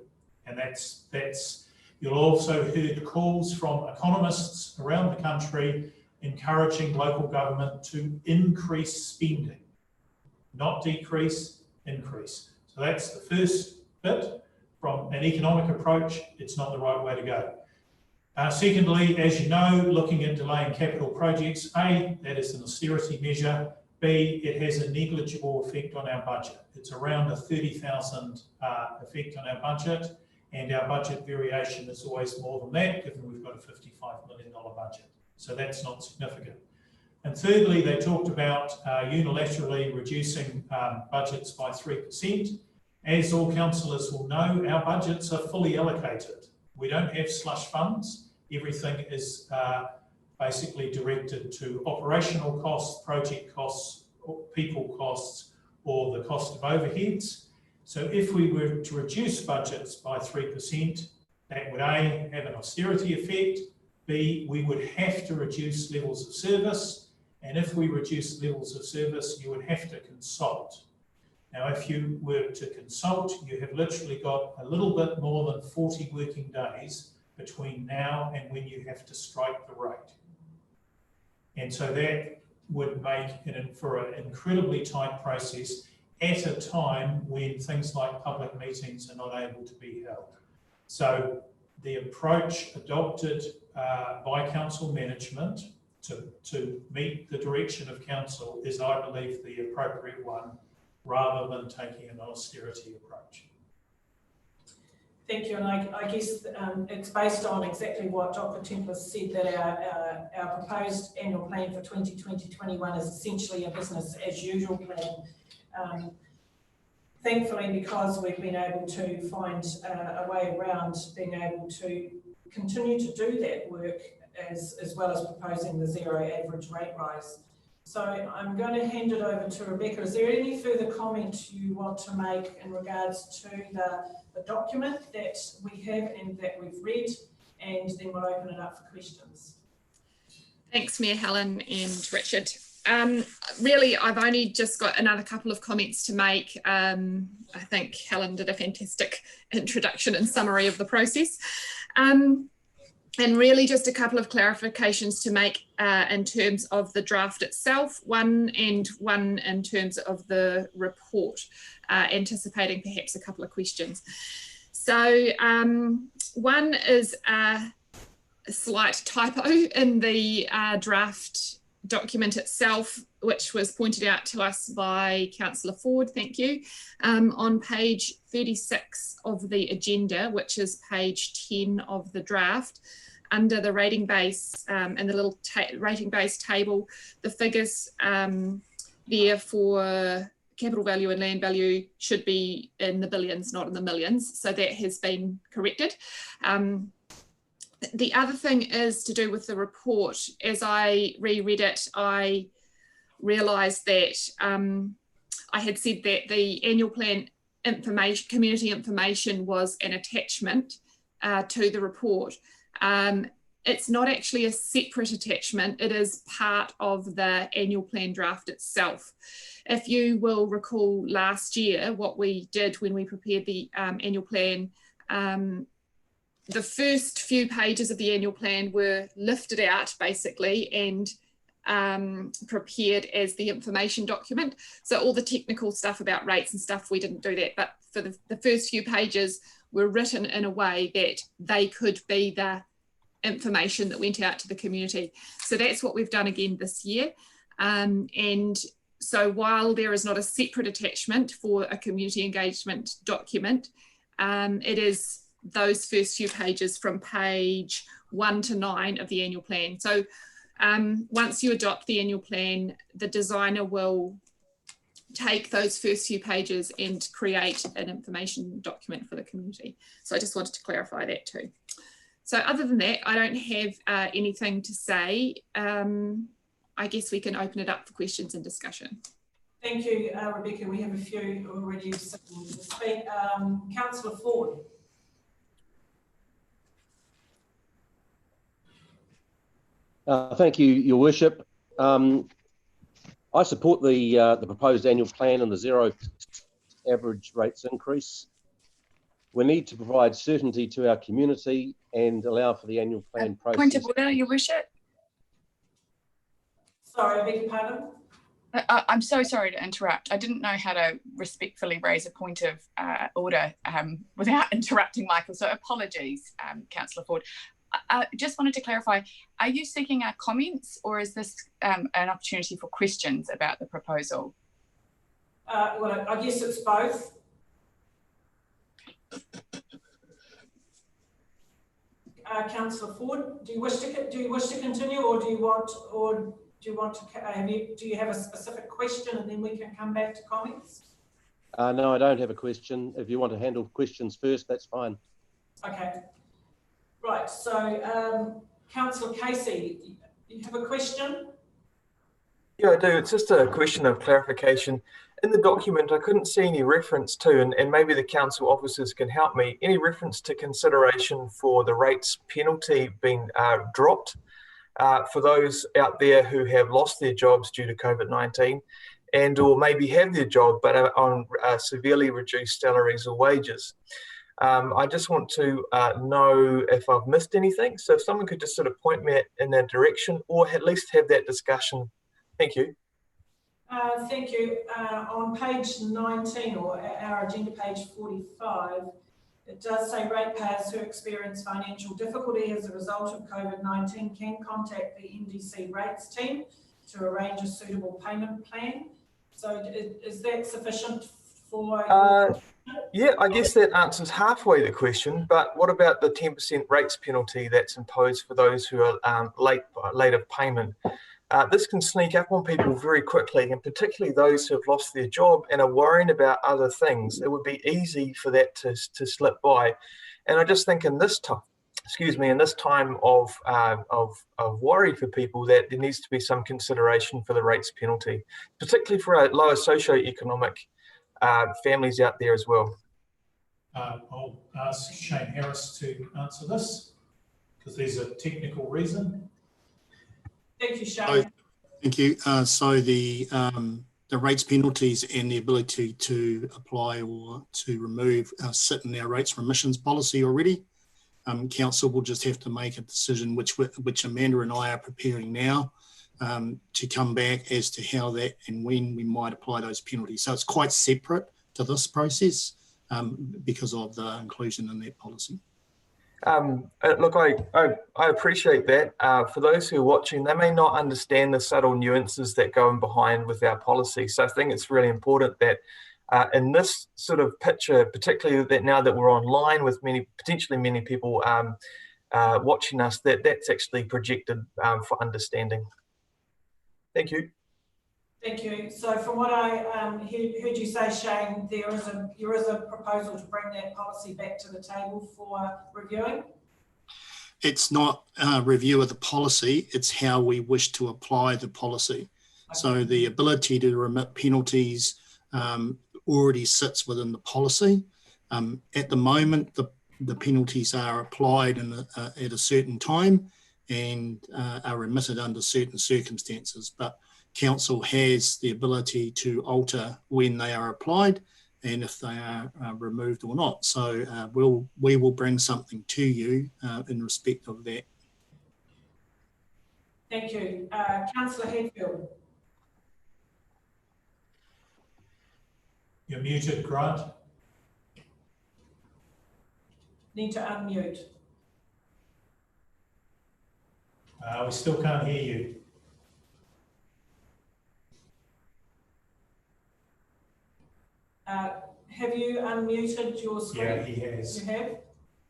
And that's you'll also heard calls from economists around the country encouraging local government to increase spending, not decrease, increase. So that's the first bit. From an economic approach, it's not the right way to go. Secondly, as you know, looking at delaying capital projects, A, that is an austerity measure. B, it has a negligible effect on our budget. It's around a 30,000 effect on our budget, and our budget variation is always more than that, given we've got a $55 million budget. So that's not significant. And thirdly, they talked about unilaterally reducing budgets by 3%. As all councillors will know, our budgets are fully allocated. We don't have slush funds. Everything is basically directed to operational costs, project costs, people costs, or the cost of overheads. So if we were to reduce budgets by 3%, that would A, have an austerity effect, B, we would have to reduce levels of service, and if we reduce levels of service, you would have to consult. Now, if you were to consult, you have literally got a little bit more than 40 working days between now and when you have to strike the rate. And so that would make it for an incredibly tight process at a time when things like public meetings are not able to be held. So the approach adopted by council management to meet the direction of council is, I believe, the appropriate one, rather than taking an austerity approach. Thank you, and I guess it's based on exactly what Dr. Templer said, that our proposed annual plan for 2020-21 is essentially a business as usual plan. Thankfully, because we've been able to find a way around being able to continue to do that work as well as proposing the zero average rate rise. So I'm going to hand it over to Rebecca. Is there any further comment you want to make in regards to the document that we have and that we've read, and then we'll open it up for questions. Thanks, Mayor Helen and Richard. Really, I've only just got another couple of comments to make. I think Helen did a fantastic introduction and summary of the process. And really just a couple of clarifications to make in terms of the draft itself, one in terms of the report, anticipating perhaps a couple of questions. So one is a slight typo in the draft document itself, which was pointed out to us by Councillor Ford, thank you, on page 36 of the agenda, which is page 10 of the draft. Under the rating base and the little rating base table, the figures there for capital value and land value should be in the billions, not in the millions. So that has been corrected. The other thing is to do with the report. As I reread it, I realised that I had said that the annual plan information, community information, was an attachment to the report. It's not actually a separate attachment. It is part of the annual plan draft itself. If you will recall last year, what we did when we prepared the annual plan, the first few pages of the annual plan were lifted out basically and prepared as the information document. So all the technical stuff about rates and stuff, we didn't do that. But for the first few pages were written in a way that they could be the information that went out to the community. So that's what we've done again this year. And so while there is not a separate attachment for a community engagement document, it is those first few pages from page 1 to 9 of the annual plan. So once you adopt the annual plan, the designer will take those first few pages and create an information document for the community. So I just wanted to clarify that too. So other than that, I don't have anything to say. I guess we can open it up for questions and discussion. Thank you, Rebecca. We have a few already to speak. Councillor Ford. Thank you, Your Worship. I support the proposed annual plan and the zero average rates increase. We need to provide certainty to our community and allow for the annual plan process. Point of order, Your Worship. Sorry, I beg your pardon? I'm so sorry to interrupt. I didn't know how to respectfully raise a point of order without interrupting Michael. So apologies, Councillor Ford. Just wanted to clarify, are you seeking our comments or is this an opportunity for questions about the proposal? Well, I guess it's both. Councillor Ford, do you wish to continue, or do you have a specific question and then we can come back to comments? No, I don't have a question. If you want to handle questions first, that's fine. Okay. Right. So, Councillor Casey, you have a question? Yeah, I do. It's just a question of clarification. In the document, I couldn't see any reference to, and maybe the council officers can help me, any reference to consideration for the rates penalty being dropped for those out there who have lost their jobs due to COVID-19 and or maybe have their job but are on severely reduced salaries or wages. I just want to know if I've missed anything. So if someone could just sort of point me in that direction or at least have that discussion. Thank you. Thank you. On page 19, or our agenda page 45, it does say ratepayers who experience financial difficulty as a result of COVID-19 can contact the NDC rates team to arrange a suitable payment plan. So is that sufficient for yeah, I guess that answers halfway the question, but what about the 10% rates penalty that's imposed for those who are late of payment? This can sneak up on people very quickly, and particularly those who have lost their job and are worrying about other things. It would be easy for that to slip by. And I just think in this time, in this time of worry for people, that there needs to be some consideration for the rates penalty, particularly for our lower socioeconomic families out there as well. I'll ask Shane Harris to answer this because there's a technical reason. Thank you, Shane. Thank you. So the rates penalties and the ability to apply or to remove sit in our rates remissions policy already. council will just have to make a decision, which Amanda and I are preparing now, to come back as to how that and when we might apply those penalties. So it's quite separate to this process because of the inclusion in that policy. Look, I appreciate that. For those who are watching, they may not understand the subtle nuances that go in behind with our policy. So I think it's really important that in this sort of picture, particularly that now that we're online with potentially many people watching us, that's actually projected for understanding. Thank you. Thank you. So from what I heard you say, Shane, there is a proposal to bring that policy back to the table for reviewing? It's not a review of the policy, it's how we wish to apply the policy. Okay. So the ability to remit penalties already sits within the policy. At the moment, the penalties are applied at a certain time and are remitted under certain circumstances, but council has the ability to alter when they are applied and if they are removed or not. So we will bring something to you in respect of that. Thank you. Councillor Hadfield. You're muted, Grant. Need to unmute. We still can't hear you. Have you unmuted your screen? Yeah, he has. You have?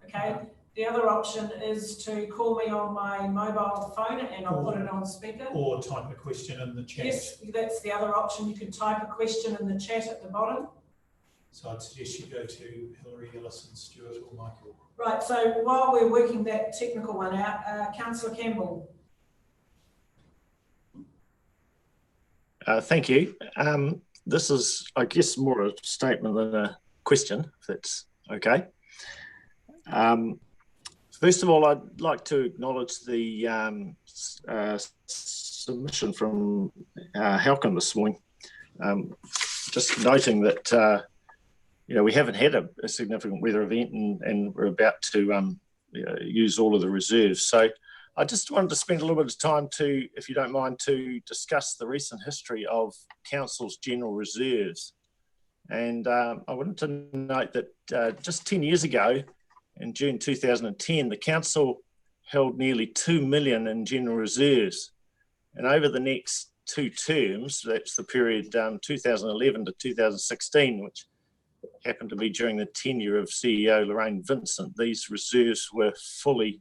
Okay. The other option is to call me on my mobile phone and I'll put it on speaker. Or type a question in the chat. Yes, that's the other option. You can type a question in the chat at the bottom. So I'd suggest you go to Hilary, Ellison, Stewart or Michael. Right, so while we're working that technical one out, Councillor Campbell. Thank you. This is, I guess, more a statement than a question, if that's okay. First of all, I'd like to acknowledge the submission from Halcombe this morning. Just noting that we haven't had a significant weather event and we're about to use all of the reserves. So I just wanted to spend a little bit of time to, if you don't mind, to discuss the recent history of Council's general reserves. And I wanted to note that just 10 years ago, in June 2010, the Council held nearly 2 million in general reserves. And over the next two terms, that's the period 2011 to 2016, which happened to be during the tenure of CEO Lorraine Vincent, these reserves were fully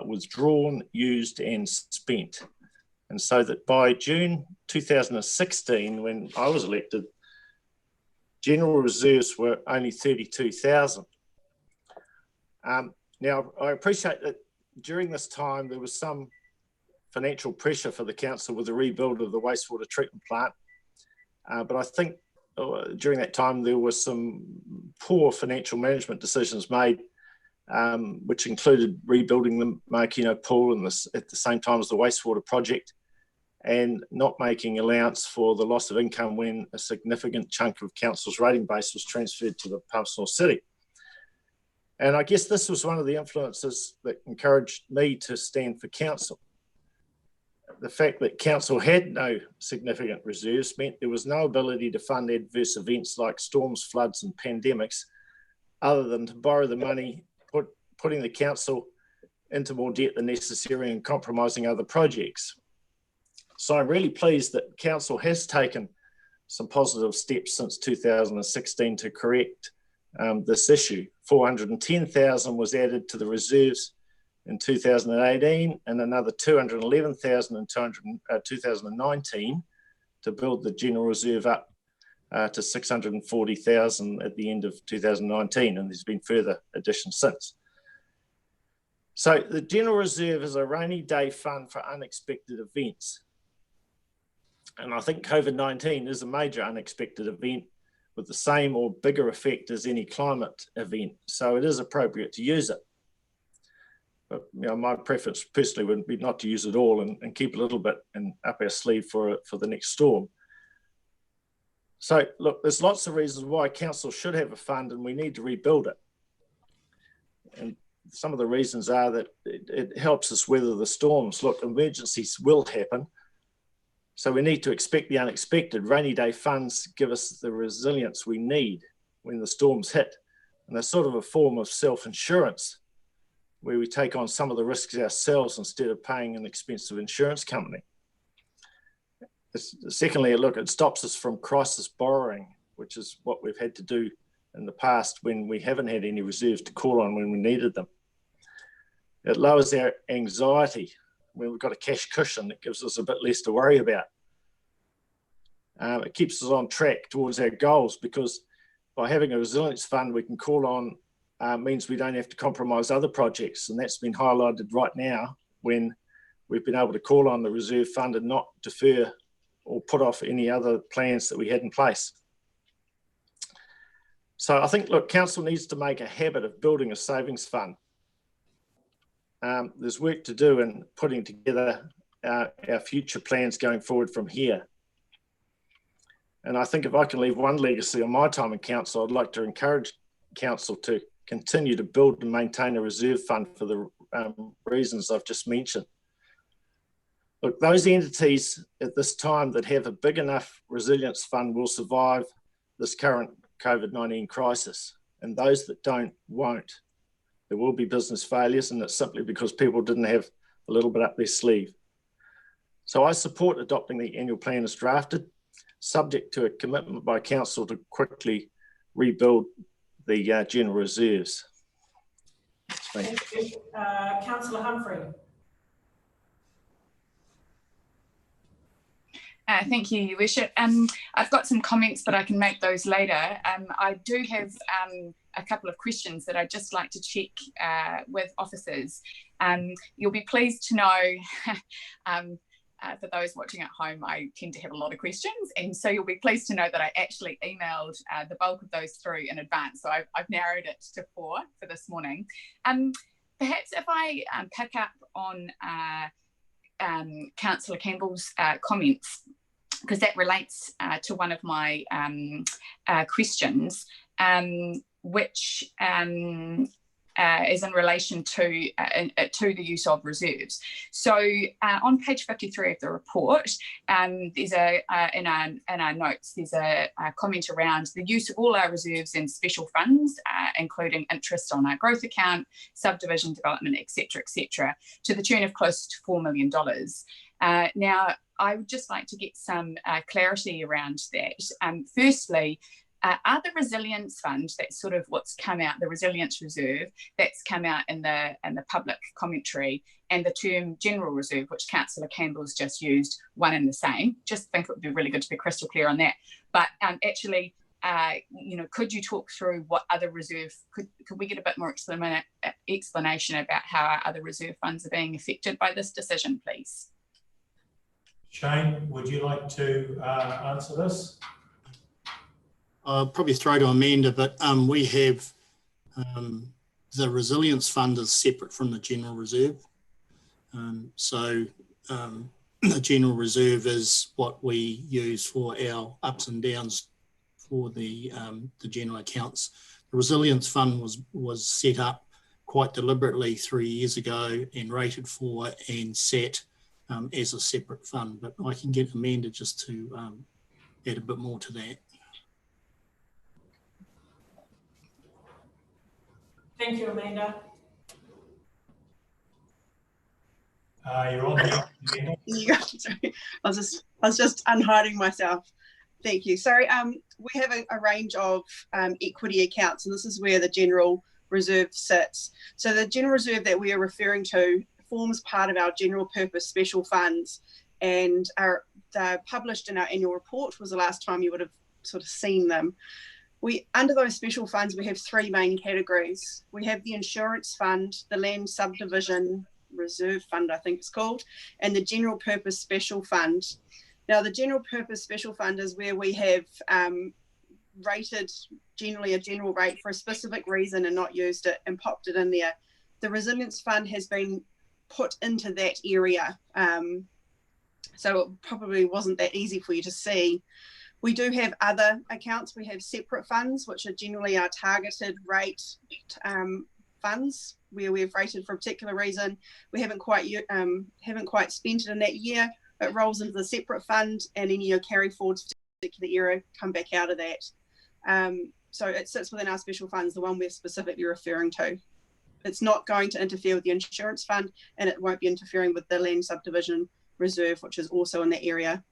withdrawn, used and spent. And so that by June 2016, when I was elected, general reserves were only 32,000. Now, I appreciate that during this time, there was some financial pressure for the council with the rebuild of the wastewater treatment plant. But I think during that time, there were some poor financial management decisions made, which included rebuilding the Makino pool at the same time as the wastewater project, and not making allowance for the loss of income when a significant chunk of council's rating base was transferred to the Palmerston North City. And I guess this was one of the influences that encouraged me to stand for council. The fact that council had no significant reserves meant there was no ability to fund adverse events like storms, floods and pandemics, other than to borrow the money, putting the council into more debt than necessary and compromising other projects. So I'm really pleased that council has taken some positive steps since 2016 to correct this issue. 410,000 was added to the reserves in 2018 and another 211,000 in 2019 to build the general reserve up to 640,000 at the end of 2019, and there's been further additions since. So the general reserve is a rainy day fund for unexpected events. And I think COVID-19 is a major unexpected event with the same or bigger effect as any climate event. So it is appropriate to use it. But my preference personally would be not to use it all and keep a little bit up our sleeve for the next storm. So look, there's lots of reasons why council should have a fund and we need to rebuild it. And some of the reasons are that it helps us weather the storms. Look, emergencies will happen. So we need to expect the unexpected. Rainy day funds give us the resilience we need when the storms hit. And they're sort of a form of self-insurance where we take on some of the risks ourselves instead of paying an expensive insurance company. Secondly, look, it stops us from crisis borrowing, which is what we've had to do in the past when we haven't had any reserves to call on when we needed them. It lowers our anxiety when we've got a cash cushion that gives us a bit less to worry about. It keeps us on track towards our goals because by having a resilience fund we can call on means we don't have to compromise other projects, and that's been highlighted right now when we've been able to call on the reserve fund and not defer or put off any other plans that we had in place. So I think, look, council needs to make a habit of building a savings fund. There's work to do in putting together our future plans going forward from here. And I think if I can leave one legacy on my time in council, I'd like to encourage council to continue to build and maintain a reserve fund for the reasons I've just mentioned. Look, those entities at this time that have a big enough resilience fund will survive this current COVID-19 crisis, and those that don't won't. There will be business failures, and it's simply because people didn't have a little bit up their sleeve. So I support adopting the annual plan as drafted, subject to a commitment by council to quickly rebuild the general reserves. Thank you. Councillor Humphrey. Thank you, Your Worship. I've got some comments, but I can make those later. I do have a couple of questions that I'd just like to check with officers. You'll be pleased to know, for those watching at home, I tend to have a lot of questions, and so you'll be pleased to know that I actually emailed the bulk of those through in advance. So I've narrowed it to 4 for this morning. Perhaps if I pick up on Councillor Campbell's comments, because that relates to one of my questions, which is in relation to the use of reserves. So on page 53 of the report, there's in our notes, there's a comment around the use of all our reserves in special funds, including interest on our growth account, subdivision development, etc., to the tune of close to $4 million. Now, I would just like to get some clarity around that. Firstly, are the resilience fund, that's sort of what's come out, the resilience reserve, that's come out in the public commentary, and the term general reserve, which Councillor Campbell's just used, one and the same? Just think it would be really good to be crystal clear on that. But actually, could you talk through what other reserve, could we get a bit more explanation about how our other reserve funds are being affected by this decision, please? Shane, would you like to answer this? I'll probably throw to Amanda, but we have the resilience fund is separate from the general reserve. So the general reserve is what we use for our ups and downs for the general accounts. The resilience fund was set up quite deliberately 3 years ago and rated for and set as a separate fund. But I can get Amanda just to add a bit more to that. Thank you, Amanda. You're on the Amanda. Yeah, sorry. I was just unhiding myself. Thank you. Sorry. We have a range of equity accounts, and this is where the general reserve sits. So the general reserve that we are referring to forms part of our general purpose special funds, and they're published in our annual report. Was the last time you would have sort of seen them. Under those special funds, we have 3 main categories. We have the insurance fund, the land subdivision reserve fund, I think it's called, and the general purpose special fund. Now, the general purpose special fund is where we have rated generally a general rate for a specific reason and not used it and popped it in there. The resilience fund has been put into that area, so it probably wasn't that easy for you to see. We do have other accounts. We have separate funds, which are generally our targeted rate funds where we've rated for a particular reason. We haven't quite spent it in that year. It rolls into the separate fund, and any carry forwards for a particular year come back out of that. So it sits within our special funds, the one we're specifically referring to. It's not going to interfere with the insurance fund, and it won't be interfering with the land subdivision reserve, which is also in that area.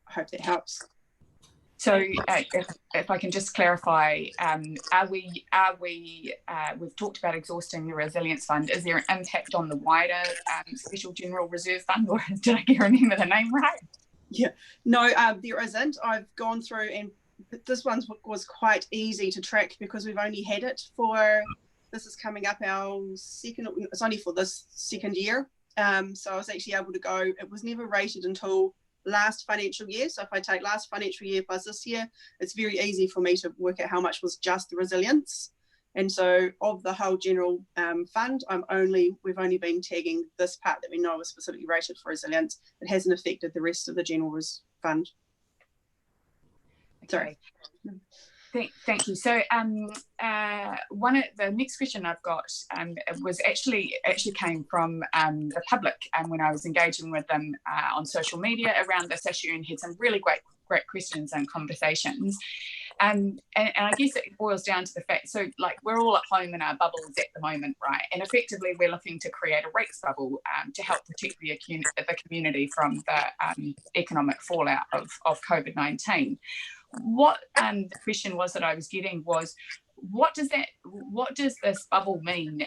I hope that helps. So if I can just clarify, we've talked about exhausting the resilience fund. Is there an impact on the wider special general reserve fund, or did I remember the name right? Yeah, no, there isn't. I've gone through, and this one was quite easy to track because we've only had it for, this is coming up our second, it's only for this second year. So I was actually able to go, it was never rated until last financial year. So if I take last financial year plus this year, it's very easy for me to work out how much was just the resilience. And so of the whole general fund, we've only been tagging this part that we know was specifically rated for resilience. It hasn't affected the rest of the general fund. Sorry. Thank you. So the next question I've got was actually came from the public when I was engaging with them on social media around this issue, and had some really great questions and conversations. And I guess it boils down to the fact, so like we're all at home in our bubbles at the moment, right? And effectively we're looking to create a rates bubble to help protect the community from the economic fallout of COVID-19. What the question was that I was getting was, what does this bubble mean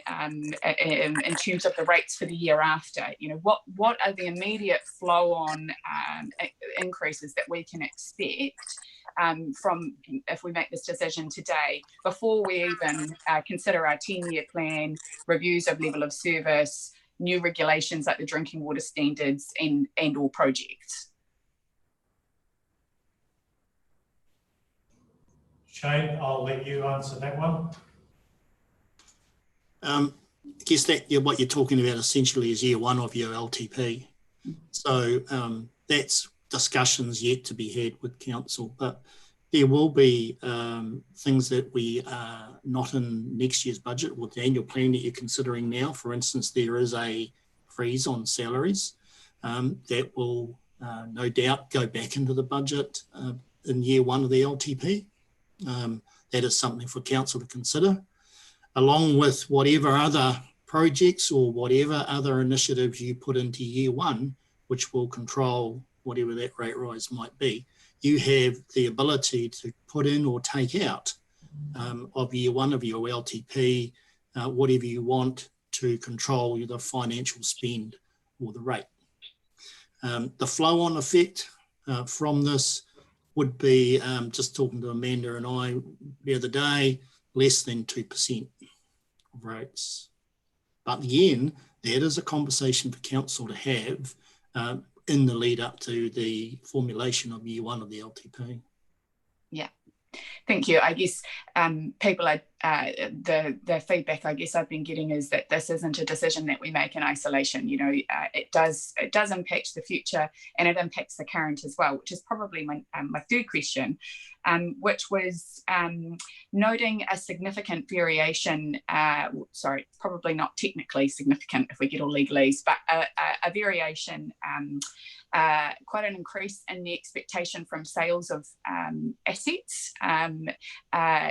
in terms of the rates for the year after? You know, what are the immediate flow on increases that we can expect from if we make this decision today, before we even consider our 10-year plan, reviews of level of service, new regulations like the drinking water standards and all projects? Shane, I'll let you answer that one. I guess that what you're talking about essentially is year one of your LTP. So that's discussions yet to be had with council, but there will be things that we are not in next year's budget with the annual plan that you're considering now. For instance, there is a freeze on salaries that will no doubt go back into the budget in year one of the LTP. That is something for council to consider, along with whatever other projects or whatever other initiatives you put into year one, which will control whatever that rate rise might be. You have the ability to put in or take out of year one of your LTP, whatever you want to control the financial spend or the rate. The flow-on effect from this would be, just talking to Amanda and I the other day, less than 2% of rates. But again, that is a conversation for council to have in the lead up to the formulation of year one of the LTP. Yeah, thank you. I guess people are, the feedback I guess I've been getting is that this isn't a decision that we make in isolation. You know, it does impact the future, and it impacts the current as well, which is probably my third question, which was noting a significant variation, sorry, probably not technically significant if we get all legalese, but a variation, quite an increase in the expectation from sales of assets.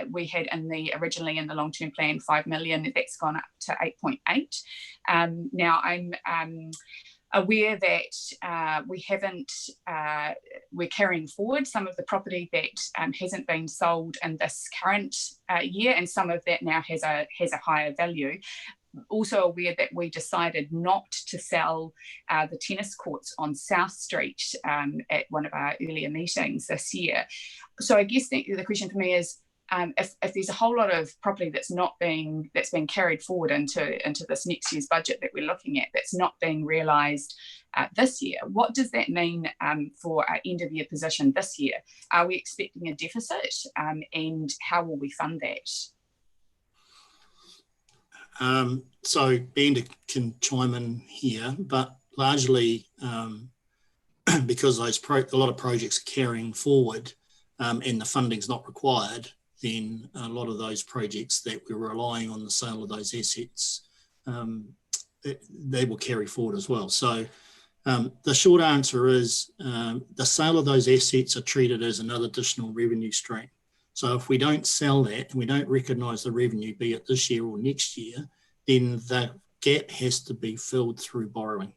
We had originally in the long-term plan 5 million, that's gone up to 8.8. Now I'm aware that we're carrying forward some of the property that hasn't been sold in this current year, and some of that now has a higher value. Also aware that we decided not to sell the tennis courts on South Street at one of our earlier meetings this year. So I guess the question for me is, if there's a whole lot of property that's being carried forward into this next year's budget that we're looking at, that's not being realised this year, what does that mean for our end of year position this year? Are we expecting a deficit, and how will we fund that? So Ben can chime in here, but largely because a lot of projects are carrying forward and the funding's not required, then a lot of those projects that we're relying on the sale of those assets, they will carry forward as well. So the short answer is the sale of those assets are treated as another additional revenue stream. So if we don't sell that and we don't recognise the revenue, be it this year or next year, then the gap has to be filled through borrowing.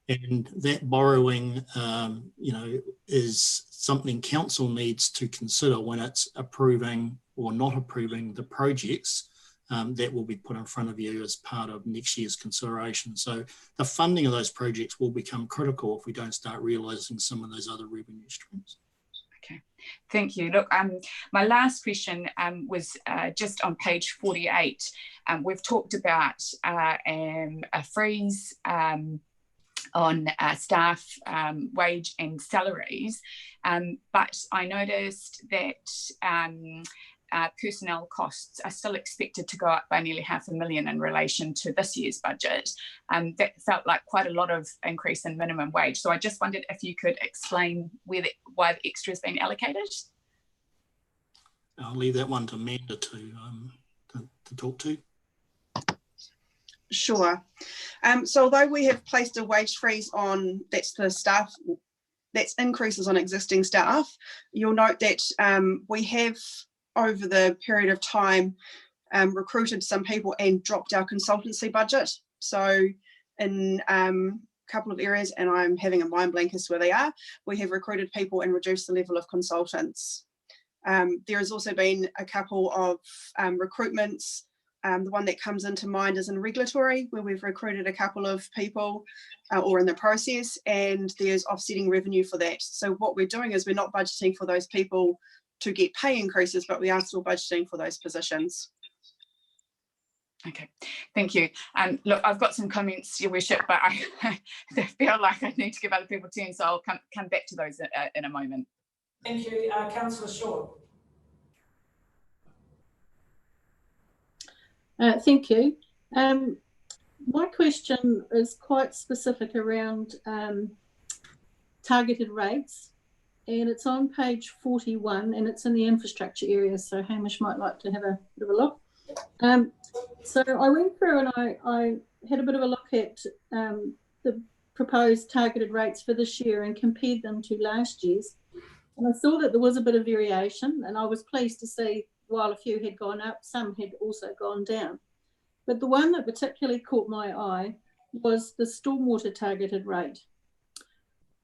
And that borrowing, is something council needs to consider when it's approving or not approving the projects that will be put in front of you as part of next year's consideration. So the funding of those projects will become critical if we don't start realising some of those other revenue streams. Okay, thank you. Look, my last question was just on page 48. We've talked about a freeze on staff wage and salaries, but I noticed that personnel costs are still expected to go up by nearly $500,000 in relation to this year's budget. That felt like quite a lot of increase in minimum wage. So I just wondered if you could explain why the extra has been allocated. I'll leave that one to Amanda to talk to. Sure. So although we have placed a wage freeze on, that's the staff, that's increases on existing staff, you'll note that we have over the period of time recruited some people and dropped our consultancy budget. So in a couple of areas, and I'm having a mind blank as to where they are, we have recruited people and reduced the level of consultants. There has also been a couple of recruitments. The one that comes into mind is in regulatory, where we've recruited a couple of people or in the process, and there's offsetting revenue for that. So what we're doing is we're not budgeting for those people to get pay increases, but we are still budgeting for those positions. Okay, thank you. Look, I've got some comments, Your Worship, but I feel like I need to give other people turn, so I'll come back to those in a moment. Thank you, Councillor Shaw. Thank you. My question is quite specific around targeted rates, and it's on page 41 and it's in the infrastructure area, so Hamish might like to have a bit of a look. So I went through and I had a bit of a look at the proposed targeted rates for this year and compared them to last year's, and I saw that there was a bit of variation, and I was pleased to see while a few had gone up, some had also gone down. But the one that particularly caught my eye was the stormwater targeted rate.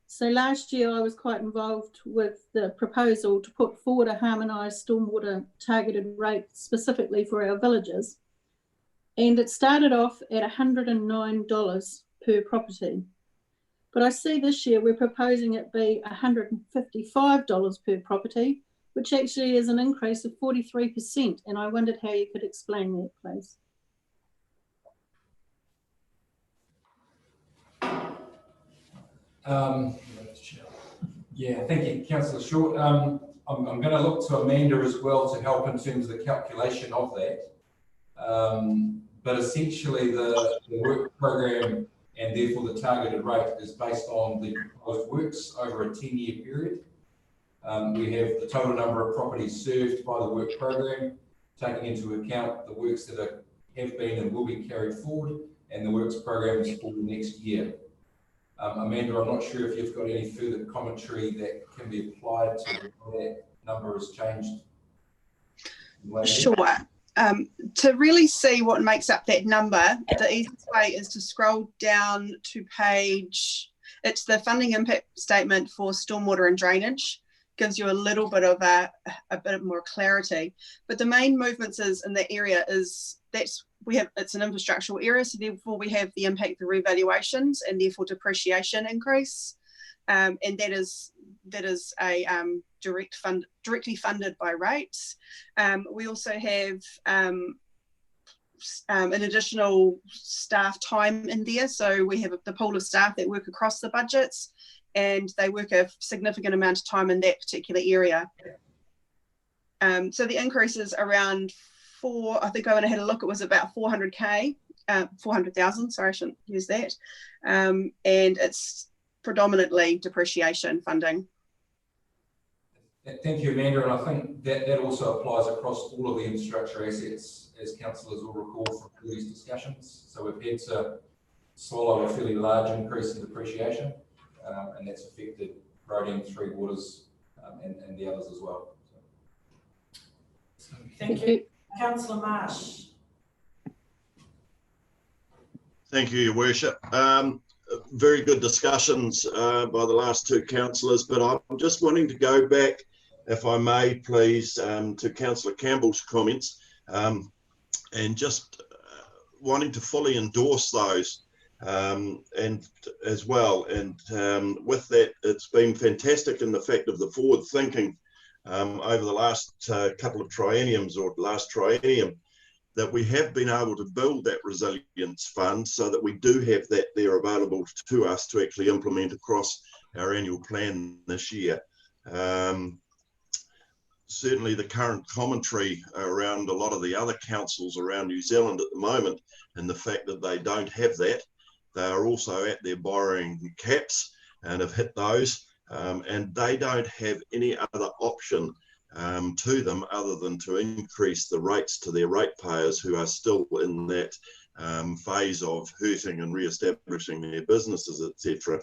So last year I was quite involved with the proposal to put forward a harmonised stormwater targeted rate specifically for our villages. And it started off at $109 per property. But I see this year we're proposing it be $155 per property, which actually is an increase of 43%. And I wondered how you could explain that, please. Yeah, thank you, Councillor Short. I'm going to look to Amanda as well to help in terms of the calculation of that. But essentially the work program and therefore the targeted rate is based on the proposed works over a 10-year period. We have the total number of properties served by the work program, taking into account the works that have been and will be carried forward, and the works programs for the next year. Amanda, I'm not sure if you've got any further commentary that can be applied to how that number has changed. Sure. To really see what makes up that number, the easiest way is to scroll down to page, it's the funding impact statement for stormwater and drainage. Gives you a little bit of a bit more clarity. But the main movements is in that area is it's an infrastructural area, so therefore we have the impact of revaluations and therefore depreciation increase, and that is a directly funded by rates. We also have an additional staff time in there, so we have the pool of staff that work across the budgets, and they work a significant amount of time in that particular area. So the increase is around I think I went ahead and look, it was about 400,000, sorry, I shouldn't use that. And it's predominantly depreciation funding. Thank you, Amanda, and I think that also applies across all of the infrastructure assets, as councillors will recall from previous discussions. So we've had to swallow a fairly large increase in depreciation, and that's affected Roadium, Three Waters, and the others as well. Thank you. Councillor Marsh. Thank you, Your Worship. Very good discussions by the last two councillors, but I'm just wanting to go back, if I may, please, to Councillor Campbell's comments, and just wanting to fully endorse those, and as well. And with that, it's been fantastic in the fact of the forward thinking over the last couple of trienniums, or last triennium, that we have been able to build that resilience fund so that we do have that there available to us to actually implement across our annual plan this year. Certainly the current commentary around a lot of the other councils around New Zealand at the moment, and the fact that they don't have that, they are also at their borrowing caps and have hit those, and they don't have any other option to them other than to increase the rates to their ratepayers, who are still in that phase of hurting and re-establishing their businesses, etc.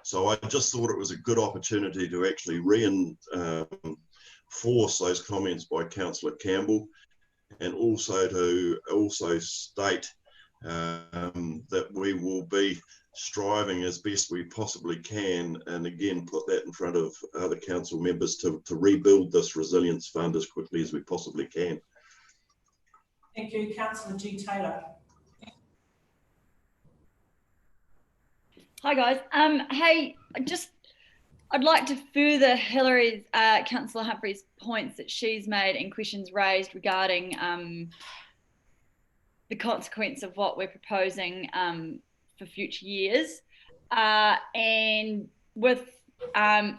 So I just thought it was a good opportunity to actually reinforce those comments by Councillor Campbell, and also to state that we will be striving as best we possibly can, and again put that in front of other council members, to rebuild this resilience fund as quickly as we possibly can. Thank you. Councillor G. Taylor. Hi guys. Hey, I'd like to further Hillary's, Councillor Humphrey's points that she's made and questions raised regarding the consequence of what we're proposing for future years. And with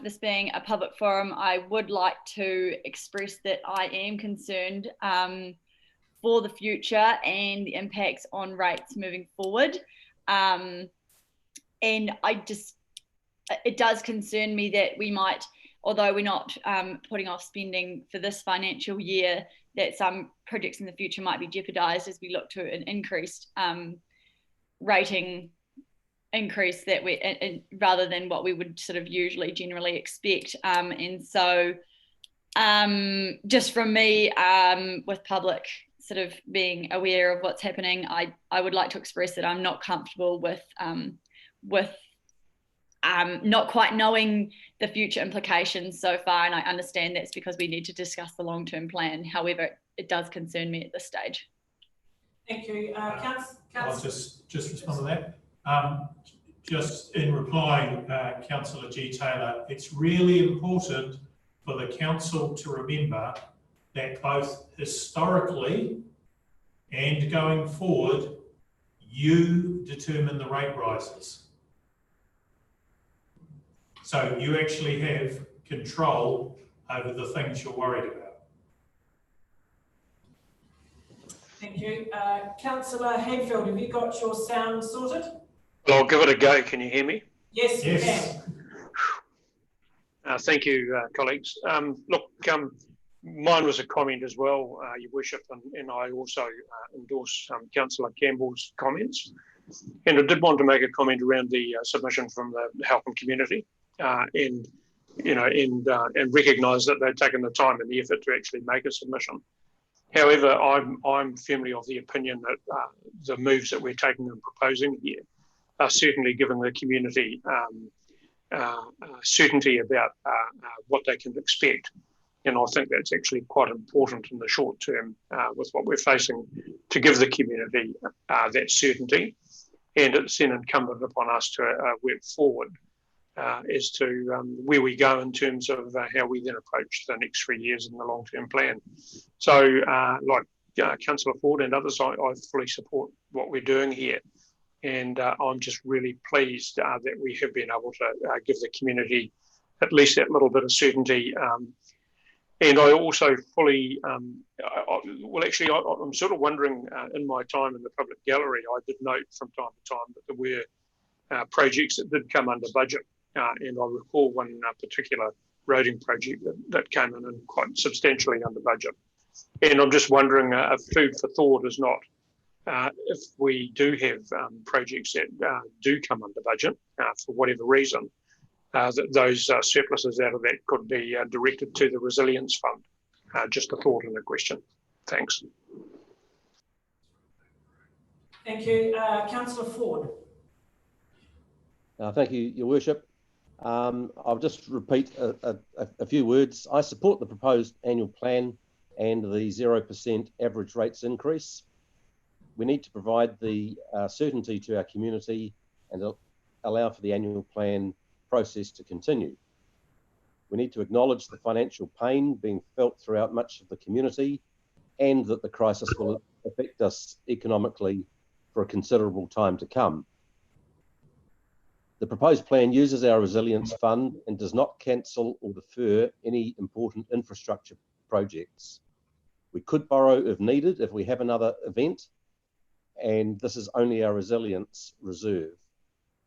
this being a public forum, I would like to express that I am concerned for the future and the impacts on rates moving forward. And it does concern me that we might, although we're not putting off spending for this financial year, that some projects in the future might be jeopardised as we look to an increased rating increase that rather than what we would sort of usually generally expect. And so just from me, with public sort of being aware of what's happening, I would like to express that I'm not comfortable with not quite knowing the future implications so far, and I understand that's because we need to discuss the long-term plan. However, it does concern me at this stage. Thank you. I'll just respond to that. Just in replying, Councillor G. Taylor, it's really important for the council to remember that both historically and going forward, you determine the rate rises. So you actually have control over the things you're worried about. Thank you. Councillor Hadfield, have you got your sound sorted? Well, I'll give it a go. Can you hear me? Yes, you can. Thank you, colleagues. Look, mine was a comment as well, Your Worship, and I also endorse Councillor Campbell's comments. And I did want to make a comment around the submission from the Halcombe community, and recognise that they've taken the time and the effort to actually make a submission. However, I'm firmly of the opinion that the moves that we're taking and proposing here are certainly giving the community certainty about what they can expect. And I think that's actually quite important in the short term with what we're facing, to give the community that certainty. And it's then incumbent upon us to work forward as to where we go in terms of how we then approach the next 3 years in the long-term plan. So like Councillor Ford and others, I fully support what we're doing here. And I'm just really pleased that we have been able to give the community at least that little bit of certainty. And I also fully, I'm sort of wondering, in my time in the public gallery, I did note from time to time that there were projects that did come under budget. And I recall one particular roading project that came in and quite substantially under budget. And I'm just wondering if food for thought is not, if we do have projects that do come under budget for whatever reason, that those surpluses out of that could be directed to the Resilience Fund. Just a thought and a question. Thanks. Thank you. Councillor Ford. Thank you, Your Worship. I'll just repeat a few words. I support the proposed annual plan and the 0% average rates increase. We need to provide the certainty to our community and allow for the annual plan process to continue. We need to acknowledge the financial pain being felt throughout much of the community and that the crisis will affect us economically for a considerable time to come. The proposed plan uses our Resilience Fund and does not cancel or defer any important infrastructure projects. We could borrow if needed if we have another event, and this is only our resilience reserve.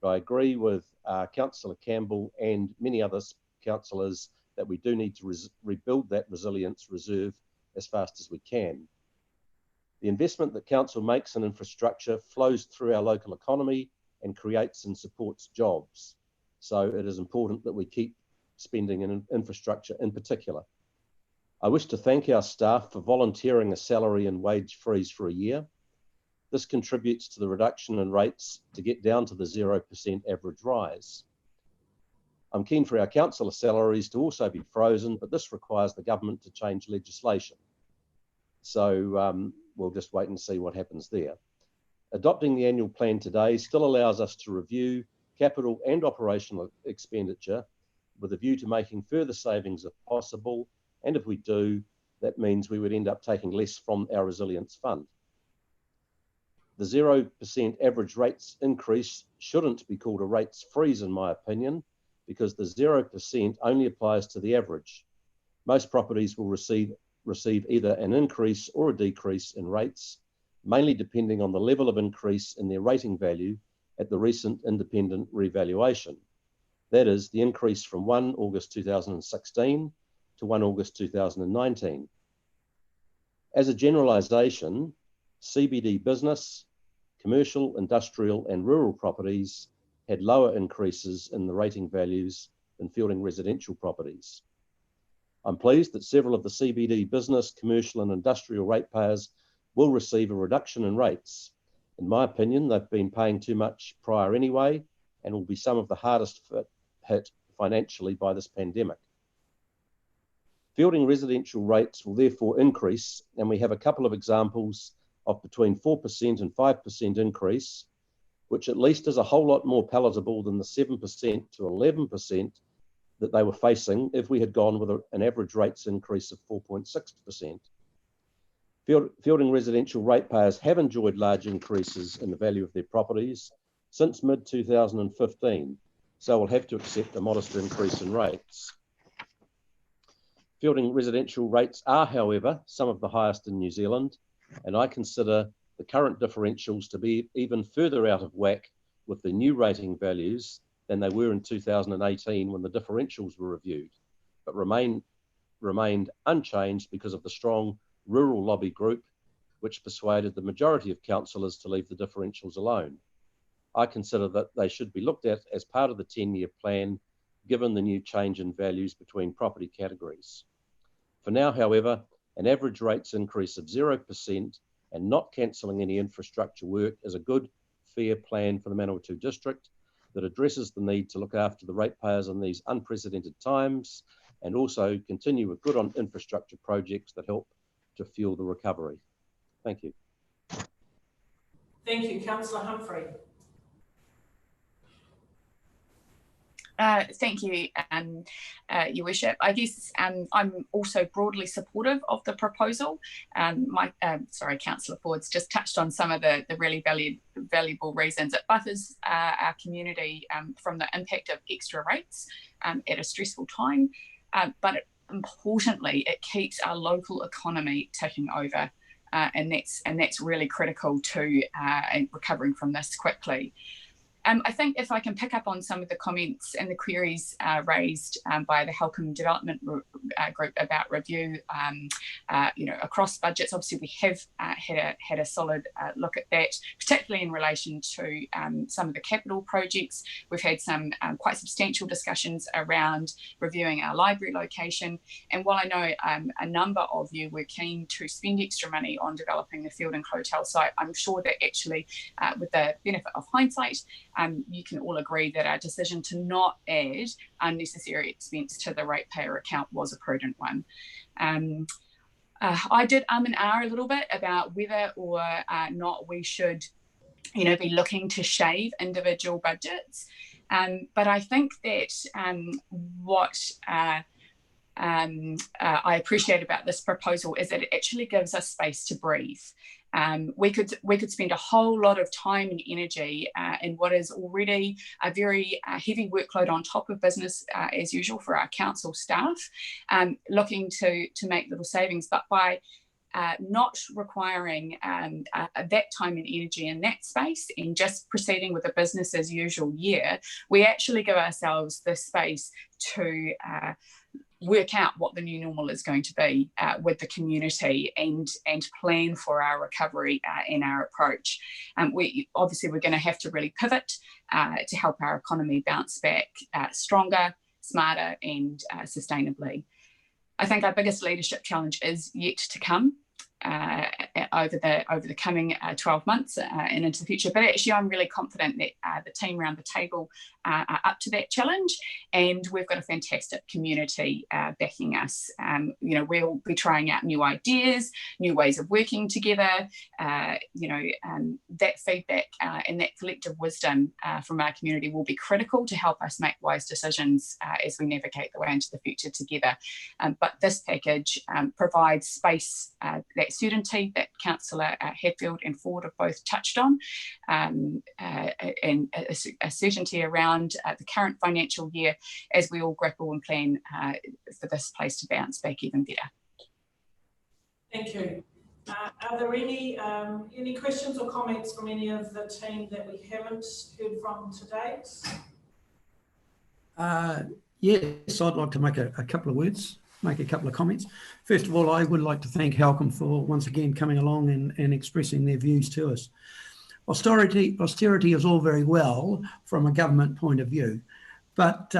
I agree with Councillor Campbell and many other councillors that we do need to rebuild that resilience reserve as fast as we can. The investment that council makes in infrastructure flows through our local economy and creates and supports jobs. So it is important that we keep spending in infrastructure in particular. I wish to thank our staff for volunteering a salary and wage freeze for a year. This contributes to the reduction in rates to get down to the 0% average rise. I'm keen for our councillor salaries to also be frozen, but this requires the government to change legislation. So we'll just wait and see what happens there. Adopting the annual plan today still allows us to review capital and operational expenditure with a view to making further savings if possible. And if we do, that means we would end up taking less from our Resilience Fund. The 0% average rates increase shouldn't be called a rates freeze, in my opinion, because the 0% only applies to the average. Most properties will receive either an increase or a decrease in rates, mainly depending on the level of increase in their rating value at the recent independent revaluation. That is, the increase from 1 August 2016 to 1 August 2019. As a generalisation, CBD business, commercial, industrial and rural properties had lower increases in the rating values than Feilding residential properties. I'm pleased that several of the CBD business, commercial and industrial ratepayers will receive a reduction in rates. In my opinion, they've been paying too much prior anyway and will be some of the hardest hit financially by this pandemic. Feilding residential rates will therefore increase, and we have a couple of examples of between 4% and 5% increase, which at least is a whole lot more palatable than the 7% to 11% that they were facing if we had gone with an average rates increase of 4.6%. Feilding residential ratepayers have enjoyed large increases in the value of their properties since mid-2015, so we'll have to accept a modest increase in rates. Feilding residential rates are, however, some of the highest in New Zealand, and I consider the current differentials to be even further out of whack with the new rating values than they were in 2018 when the differentials were reviewed, but remained unchanged because of the strong rural lobby group, which persuaded the majority of councillors to leave the differentials alone. I consider that they should be looked at as part of the 10-year plan, given the new change in values between property categories. For now, however, an average rates increase of 0% and not cancelling any infrastructure work is a good, fair plan for the Manawatu district that addresses the need to look after the ratepayers in these unprecedented times and also continue with good on infrastructure projects that help to fuel the recovery. Thank you. Thank you. Councillor Humphrey. Thank you, Your Worship. I guess I'm also broadly supportive of the proposal. Sorry, Councillor Ford's just touched on some of the really valuable reasons. It buffers our community from the impact of extra rates at a stressful time, but importantly, it keeps our local economy ticking over, and that's really critical to recovering from this quickly. I think if I can pick up on some of the comments and the queries raised by the Halcombe Development Group about review, across budgets. Obviously, we have had a solid look at that, particularly in relation to some of the capital projects. We've had some quite substantial discussions around reviewing our library location. And while I know a number of you were keen to spend extra money on developing the Fielding Hotel site, I'm sure that actually, with the benefit of hindsight, you can all agree that our decision to not add unnecessary expense to the ratepayer account was a prudent one. I did and ah a little bit about whether or not we should, be looking to shave individual budgets. But I think that what I appreciate about this proposal is that it actually gives us space to breathe. We could spend a whole lot of time and energy in what is already a very heavy workload on top of business as usual for our council staff, looking to make little savings, but by not requiring that time and energy in that space and just proceeding with a business as usual year, we actually give ourselves the space to work out what the new normal is going to be with the community and plan for our recovery and our approach. We're going to have to really pivot to help our economy bounce back stronger, smarter and sustainably. I think our biggest leadership challenge is yet to come over the coming 12 months and into the future. But actually, I'm really confident that the team around the table are up to that challenge, and we've got a fantastic community backing us. We'll be trying out new ideas, new ways of working together. That feedback and that collective wisdom from our community will be critical to help us make wise decisions as we navigate the way into the future together. But this package provides space, that certainty that Councillor Hadfield and Ford have both touched on, and a certainty around the current financial year as we all grapple and plan for this place to bounce back even better. Thank you. Are there any questions or comments from any of the team that we haven't heard from to date? Yes, I'd like to make a couple of words, make a couple of comments. First of all, I would like to thank Halcombe for once again coming along and expressing their views to us. Austerity is all very well from a government point of view, but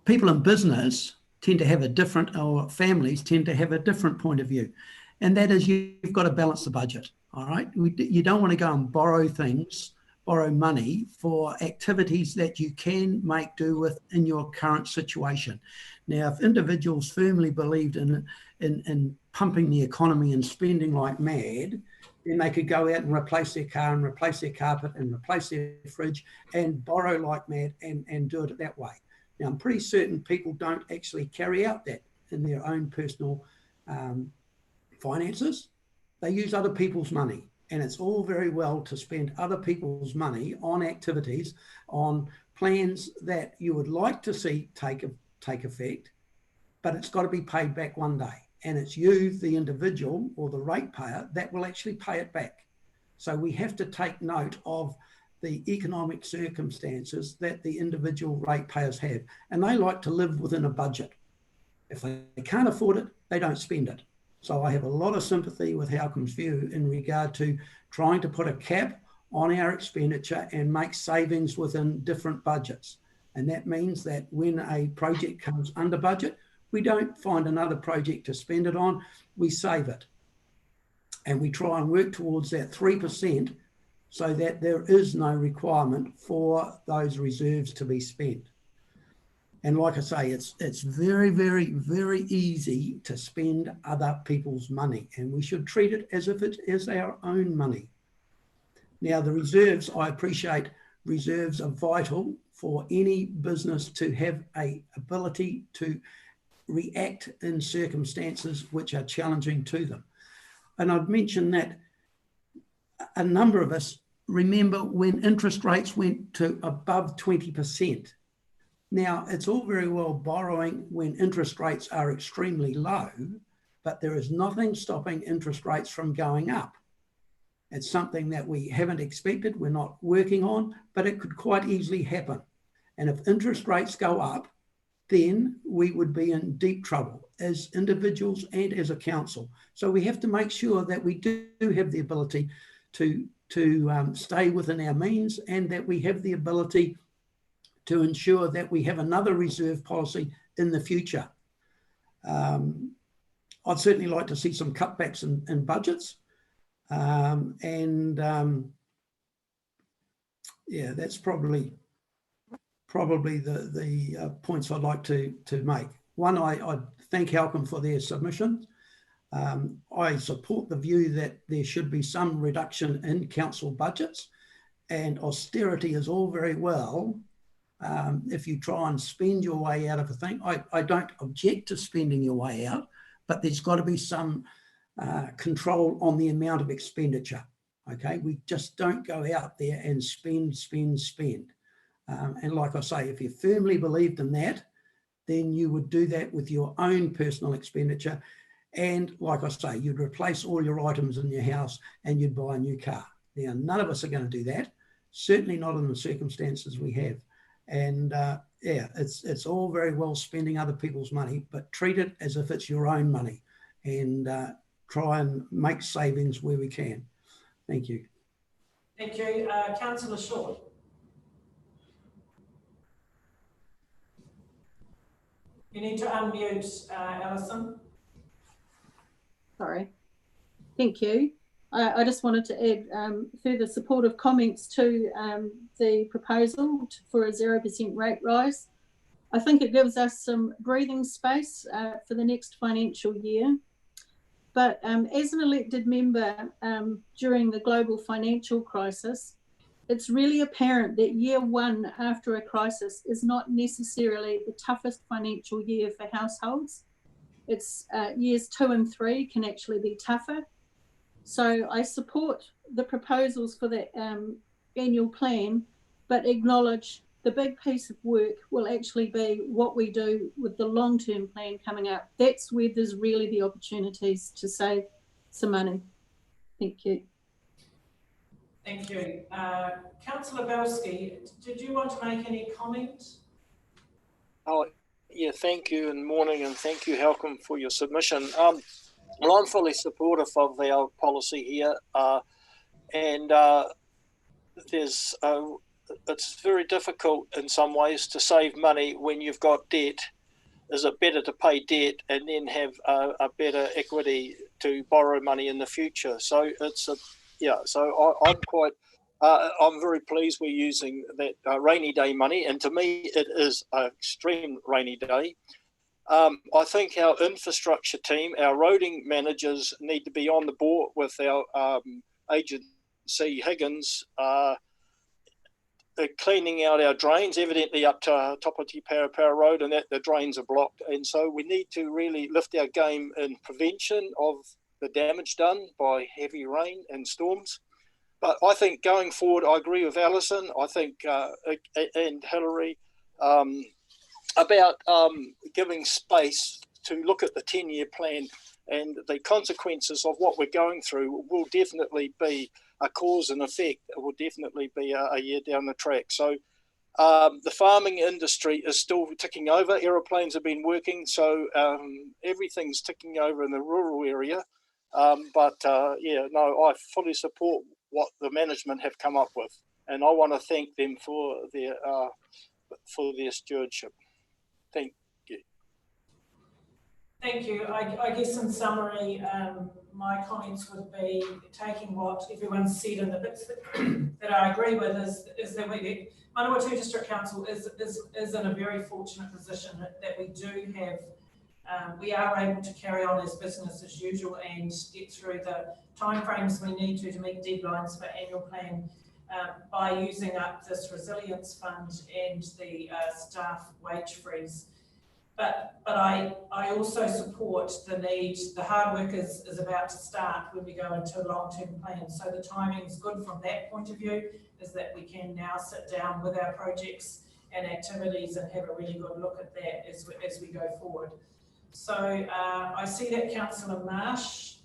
people in business tend to have a different, or families tend to have a different point of view. And that is, you've got to balance the budget, all right? You don't want to go and borrow money for activities that you can make do with in your current situation. Now, if individuals firmly believed in pumping the economy and spending like mad, then they could go out and replace their car and replace their carpet and replace their fridge and borrow like mad and do it that way. Now, I'm pretty certain people don't actually carry out that in their own personal finances. They use other people's money, and it's all very well to spend other people's money on activities, on plans that you would like to see take effect, but it's got to be paid back one day. And it's you, the individual or the ratepayer, that will actually pay it back. So we have to take note of the economic circumstances that the individual ratepayers have. And they like to live within a budget. If they can't afford it, they don't spend it. So I have a lot of sympathy with Halcombe's view in regard to trying to put a cap on our expenditure and make savings within different budgets. And that means that when a project comes under budget, we don't find another project to spend it on, we save it. And we try and work towards that 3% so that there is no requirement for those reserves to be spent. And like I say, it's very, very, very easy to spend other people's money, and we should treat it as if it is our own money. Now, the reserves, I appreciate reserves are vital for any business to have an ability to react in circumstances which are challenging to them. And I've mentioned that a number of us remember when interest rates went to above 20%. Now, it's all very well borrowing when interest rates are extremely low, but there is nothing stopping interest rates from going up. It's something that we haven't expected, we're not working on, but it could quite easily happen. And if interest rates go up, then we would be in deep trouble as individuals and as a council. So we have to make sure that we do have the ability to stay within our means, and that we have the ability to ensure that we have another reserve policy in the future. I'd certainly like to see some cutbacks in budgets. Yeah, that's probably the points I'd like to make. One, I thank Halcombe for their submission. I support the view that there should be some reduction in council budgets, and austerity is all very well if you try and spend your way out of a thing. I don't object to spending your way out, but there's got to be some control on the amount of expenditure. Okay, we just don't go out there and spend. And like I say, if you firmly believed in that, then you would do that with your own personal expenditure. And like I say, you'd replace all your items in your house and you'd buy a new car. Now, none of us are going to do that, certainly not in the circumstances we have. And yeah, it's all very well spending other people's money, but treat it as if it's your own money, and try and make savings where we can. Thank you. Thank you. Councillor Short. You need to unmute, Alison. Sorry. Thank you. I just wanted to add further supportive comments to the proposal for a 0% rate rise. I think it gives us some breathing space for the next financial year. But as an elected member during the global financial crisis, it's really apparent that year one after a crisis is not necessarily the toughest financial year for households. It's years 2 and 3 can actually be tougher. So I support the proposals for the annual plan, but acknowledge the big piece of work will actually be what we do with the long-term plan coming up. That's where there's really the opportunities to save some money. Thank you. Thank you. Councillor Belsky, did you want to make any comment? Oh, yeah, thank you, and morning, and thank you, Halcombe, for your submission. Well, I'm fully supportive of our policy here, and it's very difficult in some ways to save money when you've got debt. Is it better to pay debt and then have a better equity to borrow money in the future? So it's So I'm very pleased we're using that rainy day money, and to me it is an extreme rainy day. I think our infrastructure team, our roading managers, need to be on the board with our agency Higgins, cleaning out our drains, evidently up to top of Te Parapara Road, and that the drains are blocked. And so we need to really lift our game in prevention of the damage done by heavy rain and storms. But I think going forward, I agree with Alison, I think, and Hilary, about giving space to look at the 10-year plan, and the consequences of what we're going through will definitely be a cause and effect. It will definitely be a year down the track. So the farming industry is still ticking over. Aeroplanes have been working, so everything's ticking over in the rural area. Yeah, no, I fully support what the management have come up with, and I want to thank them for their stewardship. Thank you. Thank you. I guess in summary, my comments would be taking what everyone said and the bits that I agree with is that Manawatu District Council is in a very fortunate position that we do have. We are able to carry on as business as usual and get through the timeframes we need to meet deadlines for annual plan by using up this resilience fund and the staff wage freeze. But I also support the need. The hard work is about to start when we go into a long-term plan. So the timing is good from that point of view, is that we can now sit down with our projects and activities and have a really good look at that as we go forward. So I see that Councillor Marsh.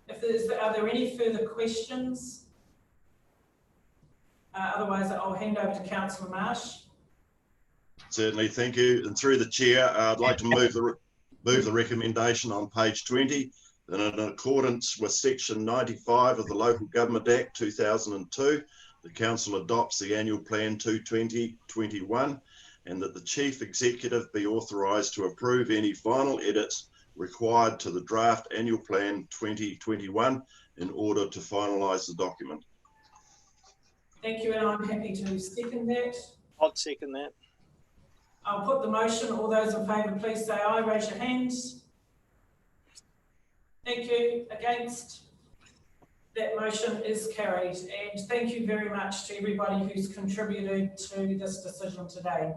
Are there any further questions Otherwise, I'll hand over to Councillor Marsh. Certainly, thank you. And through the chair, I'd like to move the recommendation on page 20 that in accordance with section 95 of the Local Government Act 2002, the council adopts the annual plan 2020-21 and that the chief executive be authorised to approve any final edits required to the draft annual plan 2021 in order to finalise the document. Thank you, and I'm happy to second that. I'd second that. I'll put the motion. All those in favour, please say aye. Raise your hands. Thank you. Against? That motion is carried. And thank you very much to everybody who's contributed to this decision today.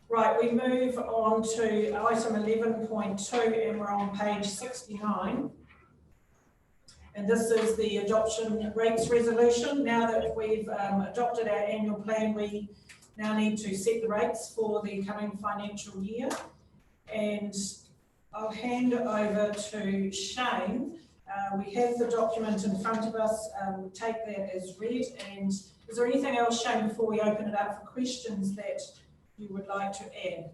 Right, we move on to item 11.2 and we're on page 69. And this is the adoption rates resolution. Now that we've adopted our annual plan, we now need to set the rates for the coming financial year. And I'll hand over to Shane. We have the document in front of us. We'll take that as read. And is there anything else, Shane, before we open it up for questions that you would like to add?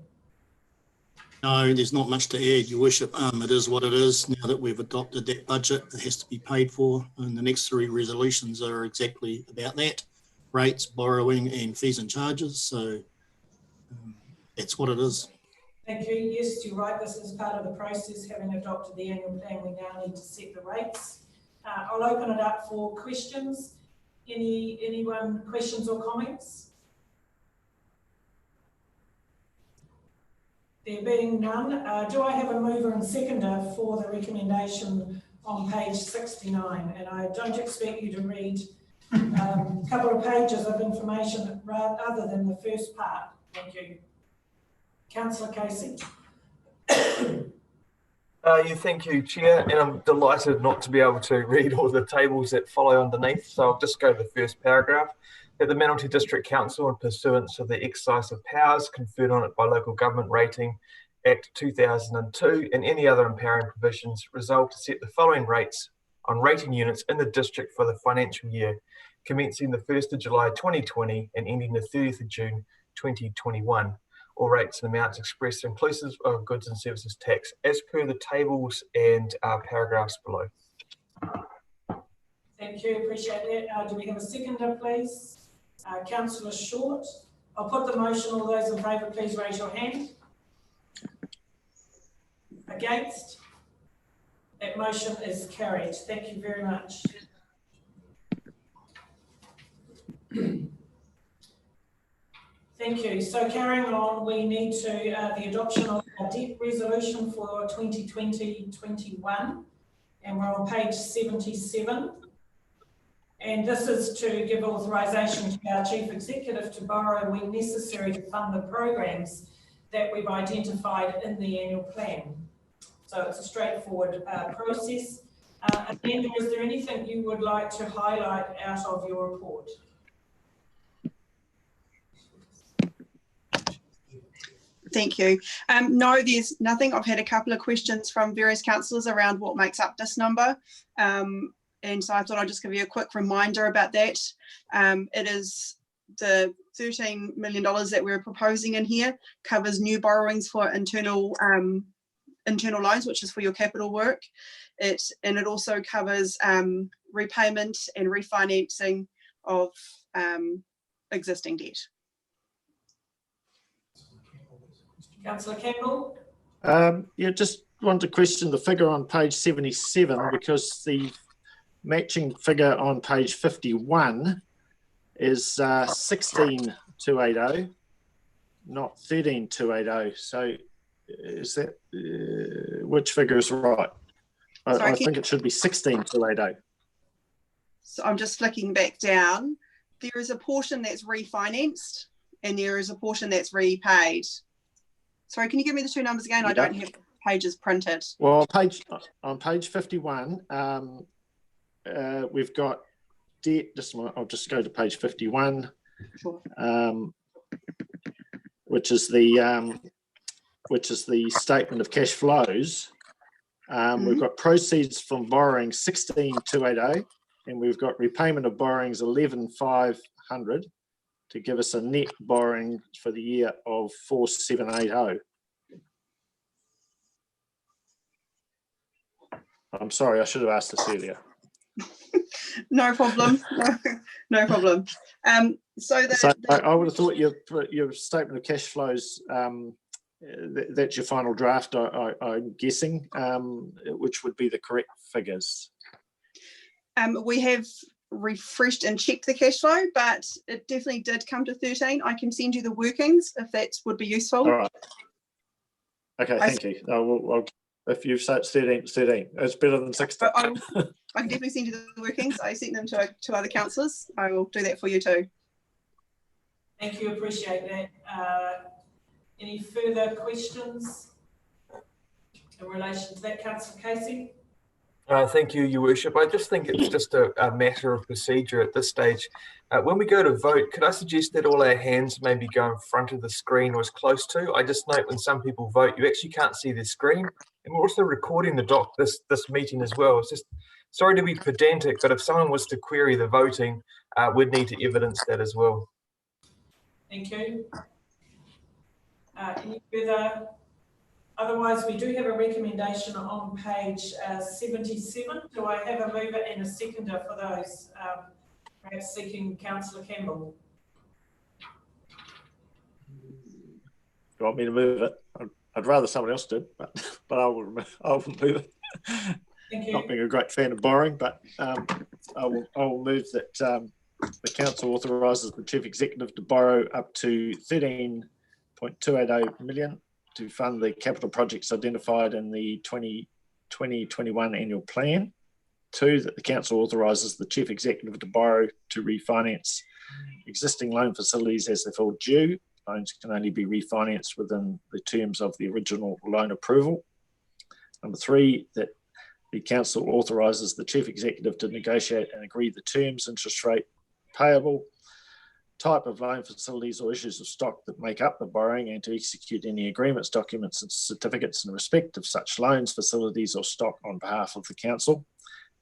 No, there's not much to add, Your Worship. It is what it is. Now that we've adopted that budget, it has to be paid for. And the next three resolutions are exactly about that: rates, borrowing and fees and charges. So that's what it is. Thank you. Yes, you're right. This is part of the process. Having adopted the annual plan, we now need to set the rates. I'll open it up for questions. Anyone questions or comments? There being none, do I have a mover and seconder for the recommendation on page 69? And I don't expect you to read a couple of pages of information other than the first part. Thank you. Councillor Casey. Thank you, Chair, and I'm delighted not to be able to read all the tables that follow underneath, so I'll just go to the first paragraph. That the Manawatu District Council, in pursuance of the exercise of powers conferred on it by Local Government Rating Act 2002 and any other empowering provisions, resolve to set the following rates on rating units in the district for the financial year, commencing the 1st of July 2020 and ending the 30th of June 2021. All rates and amounts expressed inclusive of goods and services tax, as per the tables and paragraphs below. Thank you, appreciate that. Do we have a seconder, please? Councillor Short. I'll put the motion. All those in favour, please raise your hand. Against? That motion is carried. Thank you very much. Thank you. So carrying on, we need to the adoption of a debt resolution for 2020-21, and we're on page 77. And this is to give authorisation to our Chief Executive to borrow when necessary to fund the programs that we've identified in the annual plan. So it's a straightforward process. Amanda, is there anything you would like to highlight out of your report? Thank you. No, there's nothing. I've had a couple of questions from various councillors around what makes up this number. And so I thought I'd just give you a quick reminder about that. It is the $13 million that we're proposing in here covers new borrowings for internal loans, which is for your capital work. And it also covers repayment and refinancing of existing debt. Councillor Campbell? Yeah, just wanted to question the figure on page 77, because the matching figure on page 51 is 16,280, not 13,280. So is that, which figure is right? I think it should be 16,280. So I'm just flicking back down. There is a portion that's refinanced and there is a portion that's repaid. Sorry, can you give me the two numbers again? I don't have pages printed. Well, on page 51, we've got debt. I'll just go to page 51, sure. Which is the statement of cash flows. We've got proceeds from borrowing 16,280, and we've got repayment of borrowings 11,500 to give us a net borrowing for the year of 4,780. I'm sorry, I should have asked this earlier. No problem. No problem. So I would have thought your statement of cash flows, that's your final draft, I'm guessing, which would be the correct figures. We have refreshed and checked the cash flow, but it definitely did come to 13. I can send you the workings if that would be useful. All right. Okay, thank you. Well, if you've said it's 13, it's 13. It's better than 16. I can definitely send you the workings. I sent them to other councillors. I will do that for you too. Thank you, appreciate that. Any further questions in relation to that, Councillor Casey? Thank you, Your Worship. I just think it's just a matter of procedure at this stage. When we go to vote, could I suggest that all our hands maybe go in front of the screen or as close to? I just note when some people vote, you actually can't see their screen. And we're also recording this meeting as well. It's just, sorry to be pedantic, but if someone was to query the voting, we'd need to evidence that as well. Thank you. Any further? Otherwise, we do have a recommendation on page 77. Do I have a mover and a seconder for those? Perhaps seeking Councillor Campbell. You want me to move it? I'd rather someone else did, but I will move it. Thank you. Not being a great fan of borrowing, but I will move that the council authorises the chief executive to borrow up to 13.280 million to fund the capital projects identified in the 2021 annual plan. 2, that the council authorises the chief executive to borrow to refinance existing loan facilities as they fall due. Loans can only be refinanced within the terms of the original loan approval. Number 3, that the council authorises the chief executive to negotiate and agree the terms, interest rate payable, type of loan facilities or issues of stock that make up the borrowing, and to execute any agreements, documents and certificates in respect of such loans, facilities or stock on behalf of the council.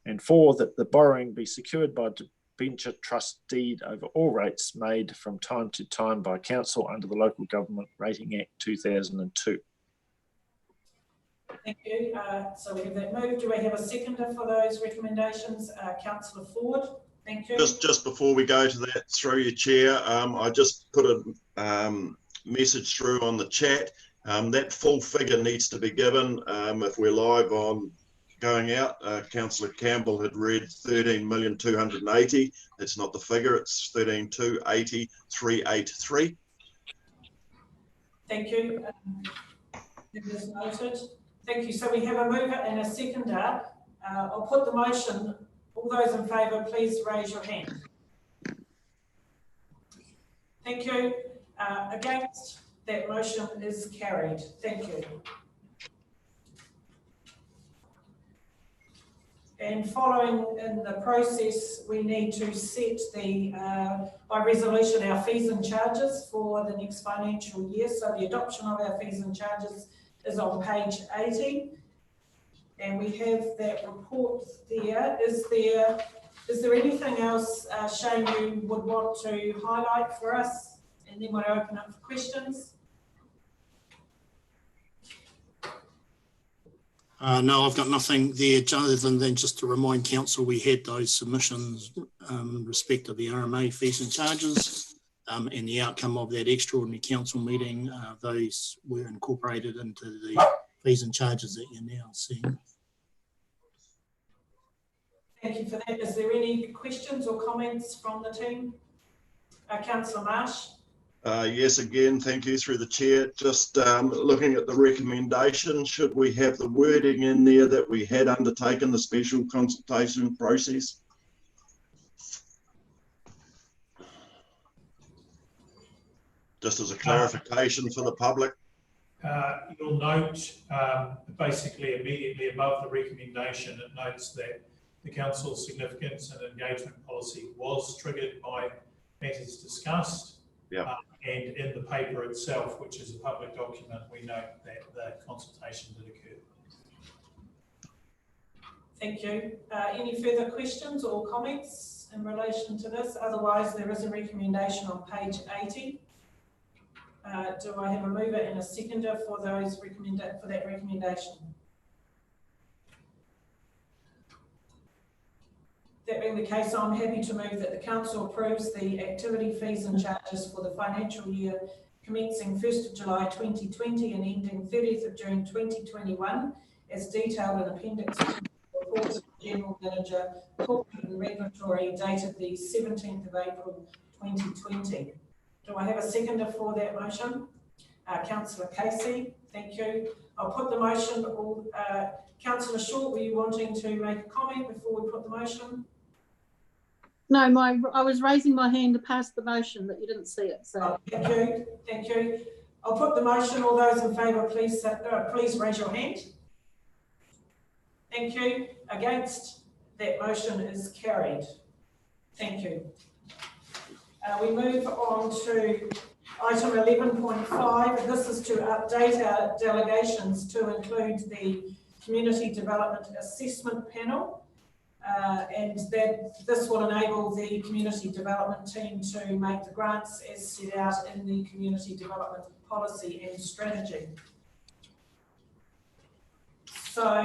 And 4, that the borrowing be secured by debenture trust deed over all rates made from time to time by council under the Local Government Rating Act 2002. Thank you. So we have that move. Do we have a seconder for those recommendations? Councillor Ford. Thank you. Just before we go to that, through your chair, I just put a message through on the chat. That full figure needs to be given. If we're live on going out, Councillor Campbell had read 13,280,000. That's not the figure, it's 13,280,383. Thank you. It is noted. Thank you. So we have a mover and a seconder. I'll put the motion. All those in favour, please raise your hand. Thank you. Against, that motion is carried. Thank you. And following in the process, we need to set by resolution, our fees and charges for the next financial year. So the adoption of our fees and charges is on page 80. And we have that report there. Is there anything else, Shane, you would want to highlight for us? And then we'll open up for questions. No, I've got nothing there other than just to remind council we had those submissions in respect of the RMA fees and charges and the outcome of that extraordinary council meeting. Those were incorporated into the fees and charges that you're now seeing. Thank you for that. Is there any questions or comments from the team? Councillor Marsh. Yes, again, thank you through the chair. Just looking at the recommendation, should we have the wording in there that we had undertaken the special consultation process? Just as a clarification for the public. You'll note basically immediately above the recommendation, it notes that the council's significance and engagement policy was triggered by matters discussed. Yeah. And in the paper itself, which is a public document, we note that the consultation did occur. Thank you. Any further questions or comments in relation to this? Otherwise, there is a recommendation on page 80. Do I have a mover and a seconder for those for that recommendation? That being the case, I'm happy to move that the council approves the activity fees and charges for the financial year commencing 1st of July 2020 and ending 30th of June 2021, as detailed in Appendix 2 report of the General Manager, Corporate and Regulatory, dated the 17th of April 2020. Do I have a seconder for that motion? Councillor Casey, thank you. I'll put the motion. Councillor Short, were you wanting to make a comment before we put the motion? No, I was raising my hand to pass the motion, but you didn't see it. So thank you, thank you. I'll put the motion. All those in favour, please raise your hand. Thank you. Against? That motion is carried. Thank you. We move on to item 11.5. This is to update our delegations to include the Community Development Assessment Panel. And this will enable the community development team to make the grants as set out in the community development policy and strategy. So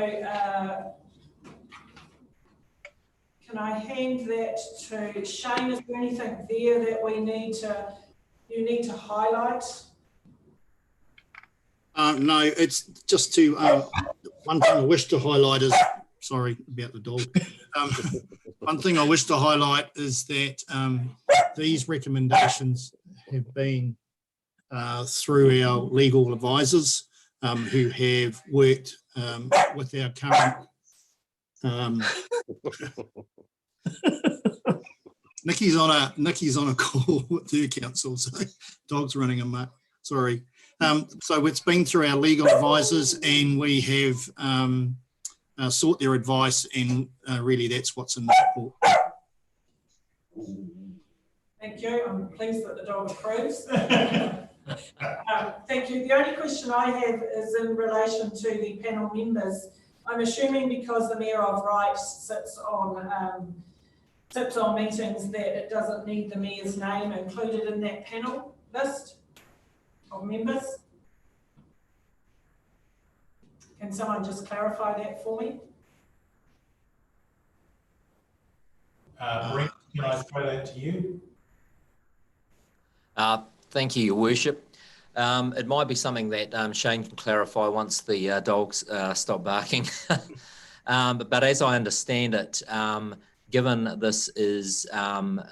can I hand that to Shane? Is there anything there that you need to highlight? No, it's just to one thing I wish to highlight is, sorry about the dog. One thing I wish to highlight is that these recommendations have been through our legal advisors who have worked with our current Nikki's on a call with her council, so dog's running amok. Sorry. So it's been through our legal advisors, and we have sought their advice, and really that's what's in the report. Thank you. I'm pleased that the dog approves. Thank you. The only question I have is in relation to the panel members. I'm assuming because the Mayor of Wright sits on meetings that it doesn't need the Mayor's name included in that panel list of members. Can someone just clarify that for me? Brent, can I throw that to you? Thank you, Your Worship. It might be something that Shane can clarify once the dogs stop barking. But as I understand it, given this is under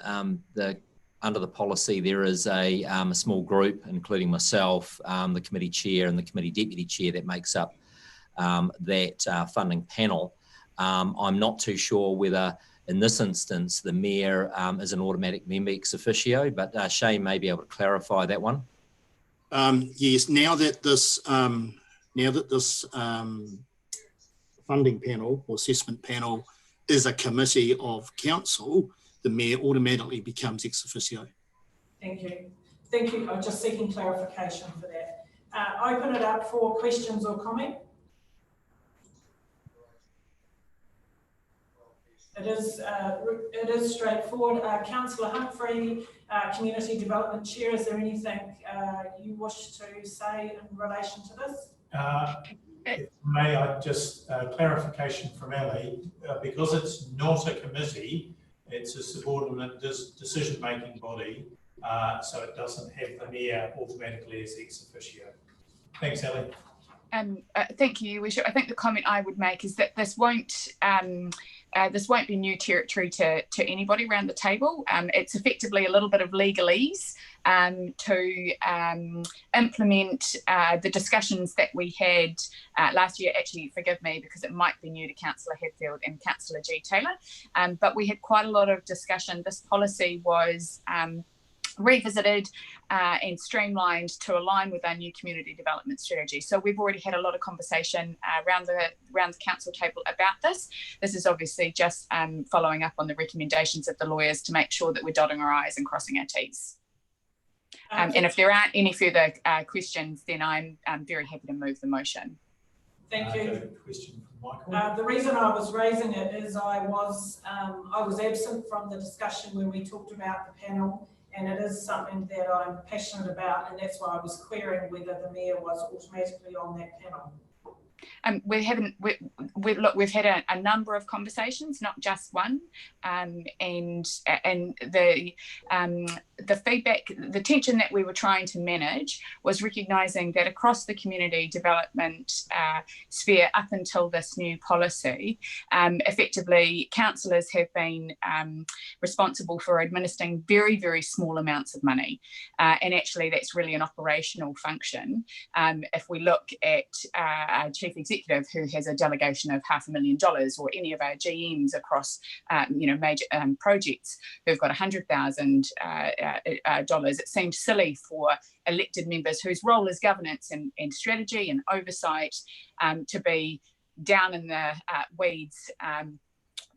the policy, there is a small group, including myself, the committee chair and the committee deputy chair, that makes up that funding panel. I'm not too sure whether in this instance the Mayor is an automatic member ex officio, but Shane may be able to clarify that one. Yes, now that this funding panel or assessment panel is a committee of council, the Mayor automatically becomes ex officio. Thank you. Thank you. I'm just seeking clarification for that. Open it up for questions or comment. It is straightforward. Councillor Humphrey, Community Development Chair, is there anything you wish to say in relation to this? May I just clarification from Ellie, because it's not a committee, it's a subordinate decision-making body, so it doesn't have the Mayor automatically as ex officio. Thanks, Ellie. Thank you, Worship. I think the comment I would make is that this won't be new territory to anybody around the table. It's effectively a little bit of legalese to implement the discussions that we had last year. Actually, forgive me, because it might be new to Councillor Hadfield and Councillor G. Taylor, but we had quite a lot of discussion. This policy was revisited and streamlined to align with our new community development strategy. So we've already had a lot of conversation around the council table about this. This is obviously just following up on the recommendations of the lawyers to make sure that we're dotting our I's and crossing our T's. And if there aren't any further questions, then I'm very happy to move the motion. Thank you. Question from Michael? The reason I was raising it is I was absent from the discussion when we talked about the panel, and it is something that I'm passionate about, and that's why I was querying whether the mayor was automatically on that panel. We've had a number of conversations, not just one, and the feedback, the tension that we were trying to manage was recognising that across the community development sphere up until this new policy, effectively councillors have been responsible for administering very, very small amounts of money, and actually that's really an operational function. If we look at our chief executive who has a delegation of $500,000, or any of our GMs across major projects who've got $100,000, it seems silly for elected members whose role is governance and strategy and oversight to be down in the weeds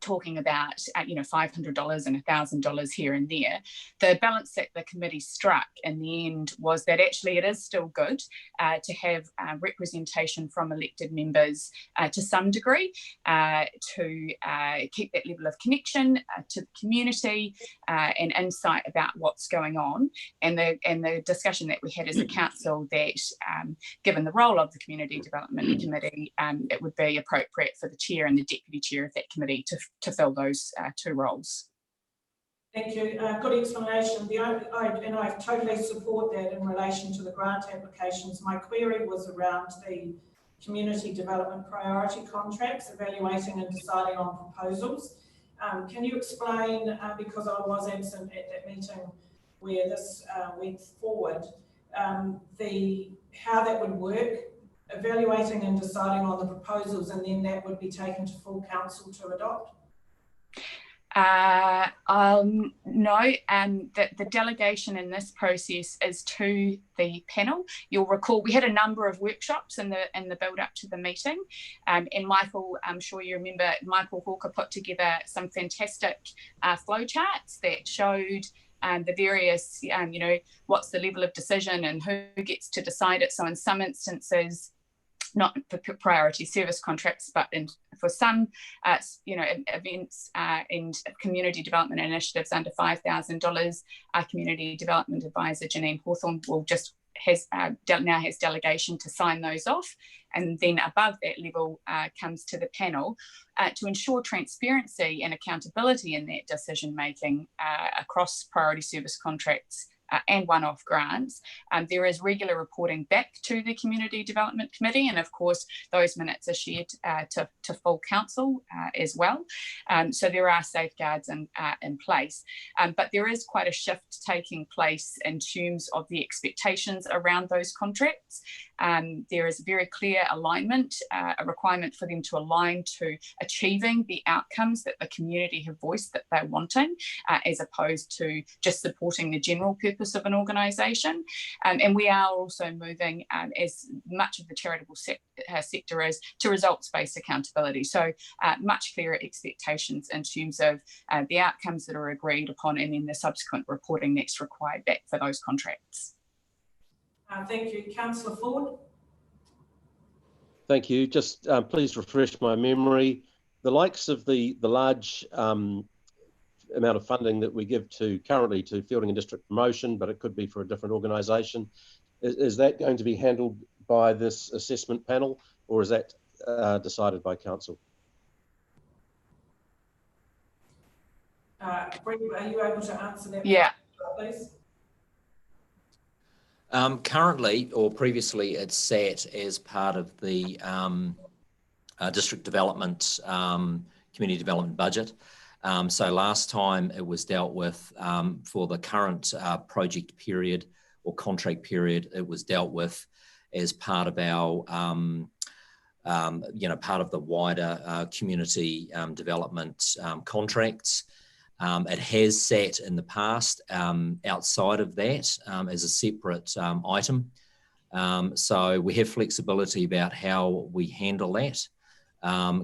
talking about $500 and $1,000 here and there. The balance that the committee struck in the end was that actually it is still good to have representation from elected members to some degree to keep that level of connection to the community and insight about what's going on. And the discussion that we had as a council that given the role of the Community Development Committee, it would be appropriate for the chair and the deputy chair of that committee to fill those two roles. Thank you. Good explanation. I totally support that in relation to the grant applications. My query was around the community development priority contracts, evaluating and deciding on proposals. Can you explain, because I was absent at that meeting where this went forward, how that would work, evaluating and deciding on the proposals, and then that would be taken to full council to adopt? No, that the delegation in this process is to the panel. You'll recall we had a number of workshops in the build up to the meeting, and Michael, I'm sure you remember, Michael Hawker put together some fantastic flow charts that showed the various, what's the level of decision and who gets to decide it. So in some instances, not for priority service contracts, but for some, events and community development initiatives under $5,000, our community development advisor Janine Hawthorne now has delegation to sign those off, and then above that level comes to the panel to ensure transparency and accountability in that decision making across priority service contracts and one-off grants. There is regular reporting back to the Community Development Committee, and of course those minutes are shared to full council as well. So there are safeguards in place, but there is quite a shift taking place in terms of the expectations around those contracts. There is very clear alignment, a requirement for them to align to achieving the outcomes that the community have voiced that they're wanting, as opposed to just supporting the general purpose of an organisation. And we are also moving, as much of the charitable sector is, to results-based accountability. So much clearer expectations in terms of the outcomes that are agreed upon, and then the subsequent reporting that's required back for those contracts. Thank you. Councillor Ford. Thank you. Just please refresh my memory. The likes of the large amount of funding that we give currently to Fielding and District Promotion, but it could be for a different organisation, is that going to be handled by this assessment panel, or is that decided by council? Brett, are you able to answer that? Yeah. Please. Currently, or previously, it sat as part of the district development, community development budget. So last time it was dealt with for the current project period or contract period, it was dealt with as part of our, part of the wider community development contracts. It has sat in the past outside of that as a separate item. So we have flexibility about how we handle that.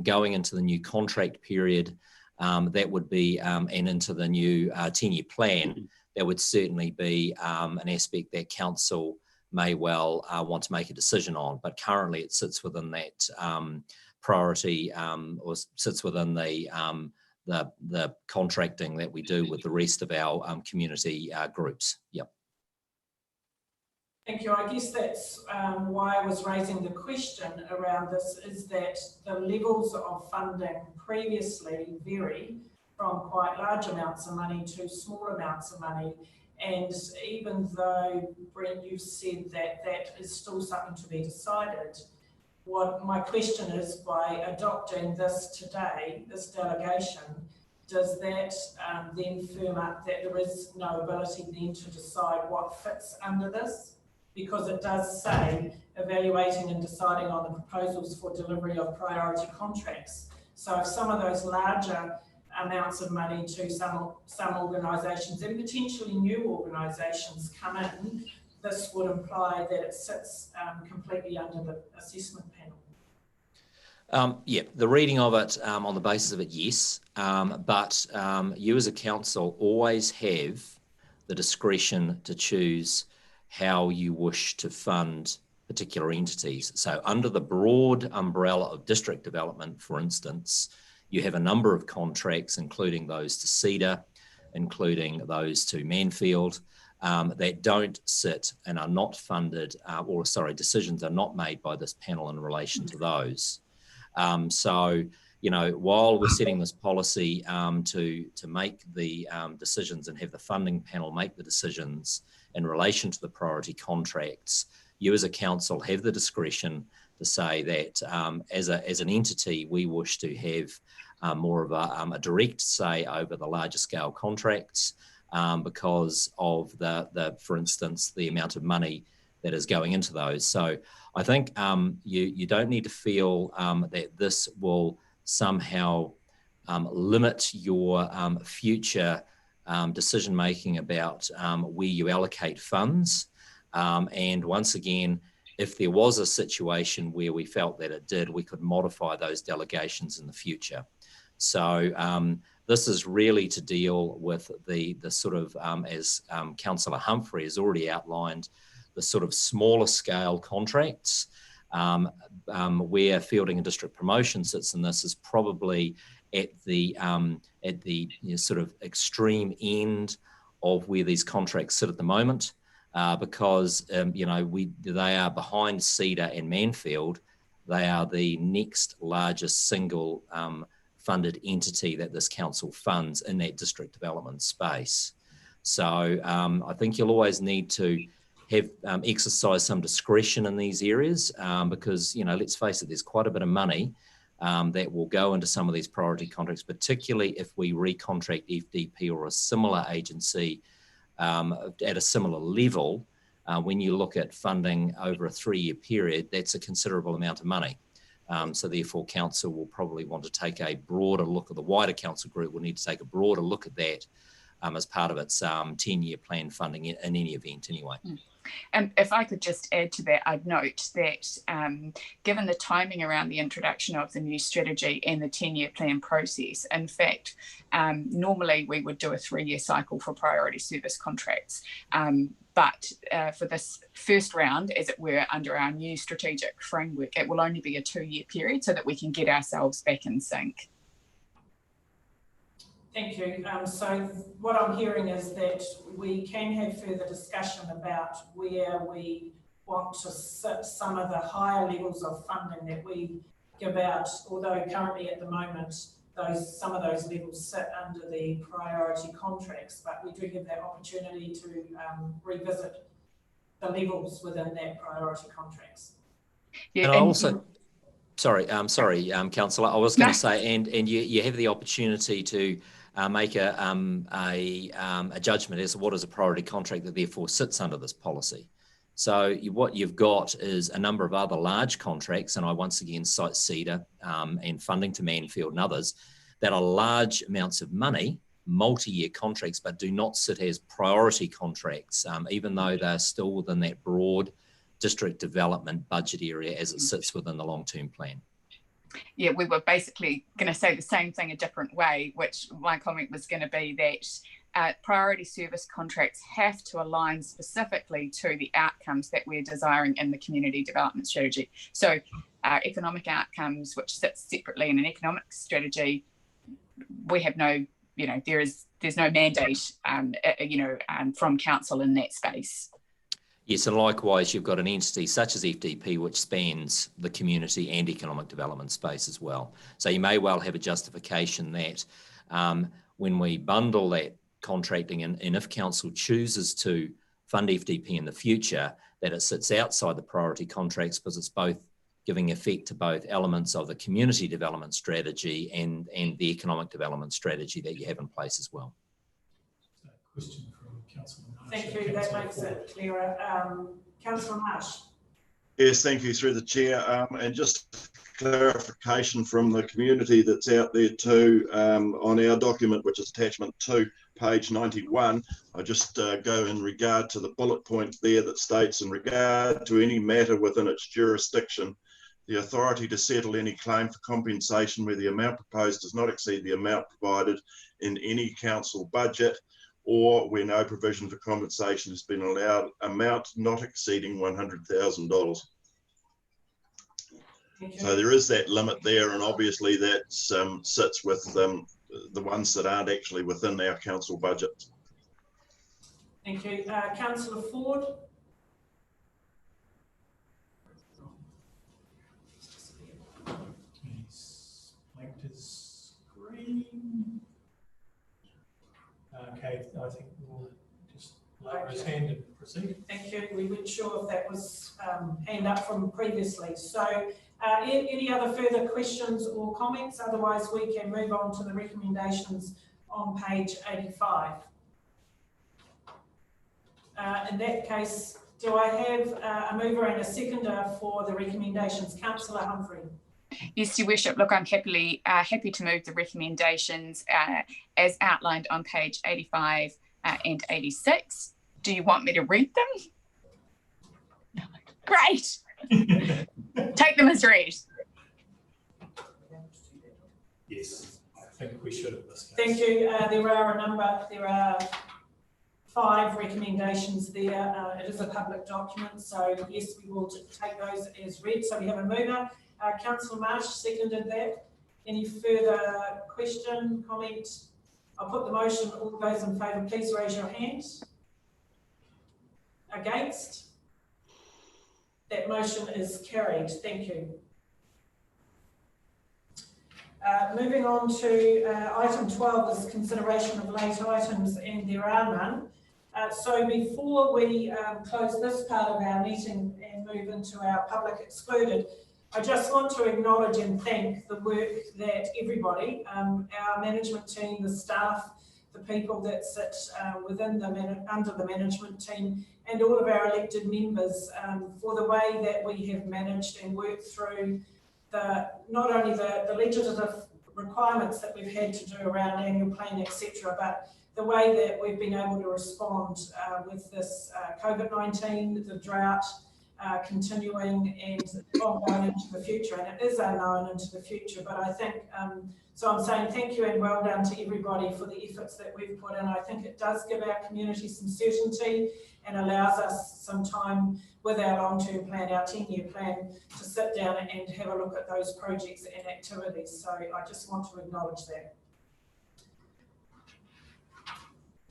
Going into the new contract period, that would be, and into the new 10-year plan, that would certainly be an aspect that council may well want to make a decision on. But currently it sits within that priority or sits within the contracting that we do with the rest of our community groups. Yep. Thank you. I guess that's why I was raising the question around this, is that the levels of funding previously vary from quite large amounts of money to small amounts of money. And even though, Brent, you've said that that is still something to be decided, what my question is, by adopting this today, this delegation, does that then firm up that there is no ability then to decide what fits under this? Because it does say evaluating and deciding on the proposals for delivery of priority contracts. So if some of those larger amounts of money to some organisations and potentially new organisations come in, this would imply that it sits completely under the assessment panel. Yeah, the reading of it on the basis of it, yes. But you as a council always have the discretion to choose how you wish to fund particular entities. So under the broad umbrella of district development, for instance, you have a number of contracts, including those to Cedar, including those to Manfield, that don't sit and are not funded, decisions are not made by this panel in relation to those. So, you know, while we're setting this policy to make the decisions and have the funding panel make the decisions in relation to the priority contracts, you as a council have the discretion to say that as an entity, we wish to have more of a direct say over the larger scale contracts because of for instance, the amount of money that is going into those. So I think you don't need to feel that this will somehow limit your future decision making about where you allocate funds. And once again, if there was a situation where we felt that it did, we could modify those delegations in the future. So this is really to deal with the sort of, as Councillor Humphrey has already outlined, the sort of smaller scale contracts where fielding and district promotion sits in this is probably at the sort of extreme end of where these contracts sit at the moment, because you know, they are behind Cedar and Manfield. They are the next largest single funded entity that this council funds in that district development space. So I think you'll always need to have exercise some discretion in these areas because, you know, let's face it, there's quite a bit of money that will go into some of these priority contracts, particularly if we recontract FDP or a similar agency at a similar level. When you look at funding over a 3-year period, that's a considerable amount of money. So therefore, council will probably want to take a broader look, or the wider council group will need to take a broader look at that as part of its 10-year plan funding in any event anyway. And if I could just add to that, I'd note that given the timing around the introduction of the new strategy and the 10-year plan process, in fact, normally we would do a 3-year cycle for priority service contracts. But for this first round, as it were, under our new strategic framework, it will only be a 2-year period so that we can get ourselves back in sync. Thank you. So what I'm hearing is that we can have further discussion about where we want to sit some of the higher levels of funding that we give out, although currently at the moment, some of those levels sit under the priority contracts, but we do have that opportunity to revisit the levels within that priority contracts. Yeah, and I also, sorry, Councillor, I was going to say, and you have the opportunity to make a judgment as to what is a priority contract that therefore sits under this policy. So what you've got is a number of other large contracts, and I once again cite Cedar and funding to Manfield and others, that are large amounts of money, multi-year contracts, but do not sit as priority contracts, even though they're still within that broad district development budget area as it sits within the long-term plan. Yeah, we were basically going to say the same thing a different way, which my comment was going to be that priority service contracts have to align specifically to the outcomes that we're desiring in the community development strategy. So economic outcomes, which sits separately in an economic strategy, we have no, there's no mandate, from council in that space. Yes, and likewise, you've got an entity such as FDP, which spans the community and economic development space as well. So you may well have a justification that when we bundle that contracting and if council chooses to fund FDP in the future, that it sits outside the priority contracts because it's both giving effect to both elements of the community development strategy and the economic development strategy that you have in place as well. Question from Councillor Marsh. Thank you, that makes it clearer. Councillor Marsh. Yes, thank you through the chair. And just clarification from the community that's out there too, on our document, which is attachment 2, page 91, I just go in regard to the bullet point there that states, in regard to any matter within its jurisdiction, the authority to settle any claim for compensation where the amount proposed does not exceed the amount provided in any council budget, or where no provision for compensation has been allowed, amount not exceeding $100,000. So there is that limit there, and obviously that sits with the ones that aren't actually within our council budget. Thank you. Councillor Ford. He's blanked his screen. Okay, I think we'll just lower his hand and proceed. Thank you. We weren't sure if that was hand up from previously. So any other further questions or comments? Otherwise, we can move on to the recommendations on page 85. In that case, do I have a mover and a seconder for the recommendations? Councillor Humphrey. Yes, Your Worship. Look, I'm happy to move the recommendations as outlined on page 85 and 86. Do you want me to read them? Great. Take them as read. Yes, I think we should in this case. Thank you. There are 5 recommendations there. It is a public document, so yes, we will take those as read. So we have a mover. Councillor Marsh seconded that. Any further question, comment? I'll put the motion. All those in favour, please raise your hand. Against? That motion is carried. Thank you. Moving on to item 12 is consideration of late items, and there are none. So before we close this part of our meeting and move into our public excluded, I just want to acknowledge and thank the work that everybody, our management team, the staff, the people that sit within under the management team, and all of our elected members for the way that we have managed and worked through not only the legislative requirements that we've had to do around annual plan, etc., but the way that we've been able to respond with this COVID-19, the drought, continuing and ongoing into the future, and it is unknown into the future. But I think, so I'm saying thank you and well done to everybody for the efforts that we've put in. I think it does give our community some certainty and allows us some time with our long-term plan, our 10-year plan, to sit down and have a look at those projects and activities. So I just want to acknowledge that.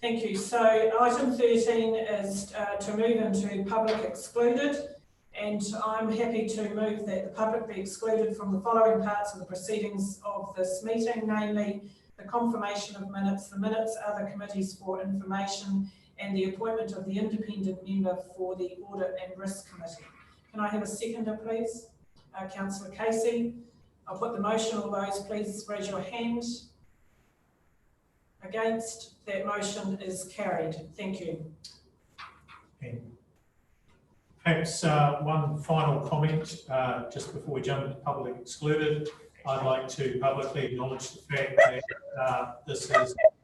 Thank you. So item 13 is to move into public excluded, and I'm happy to move that the public be excluded from the following parts of the proceedings of this meeting, namely the confirmation of minutes, the minutes, other committees for information, and the appointment of the independent member for the Audit and Risk Committee. Can I have a seconder, please? Councillor Casey. I'll put the motion. All those, please raise your hand. Against? That motion is carried. Thank you. And perhaps one final comment just before we jump into public excluded. I'd like to publicly acknowledge the fact that this is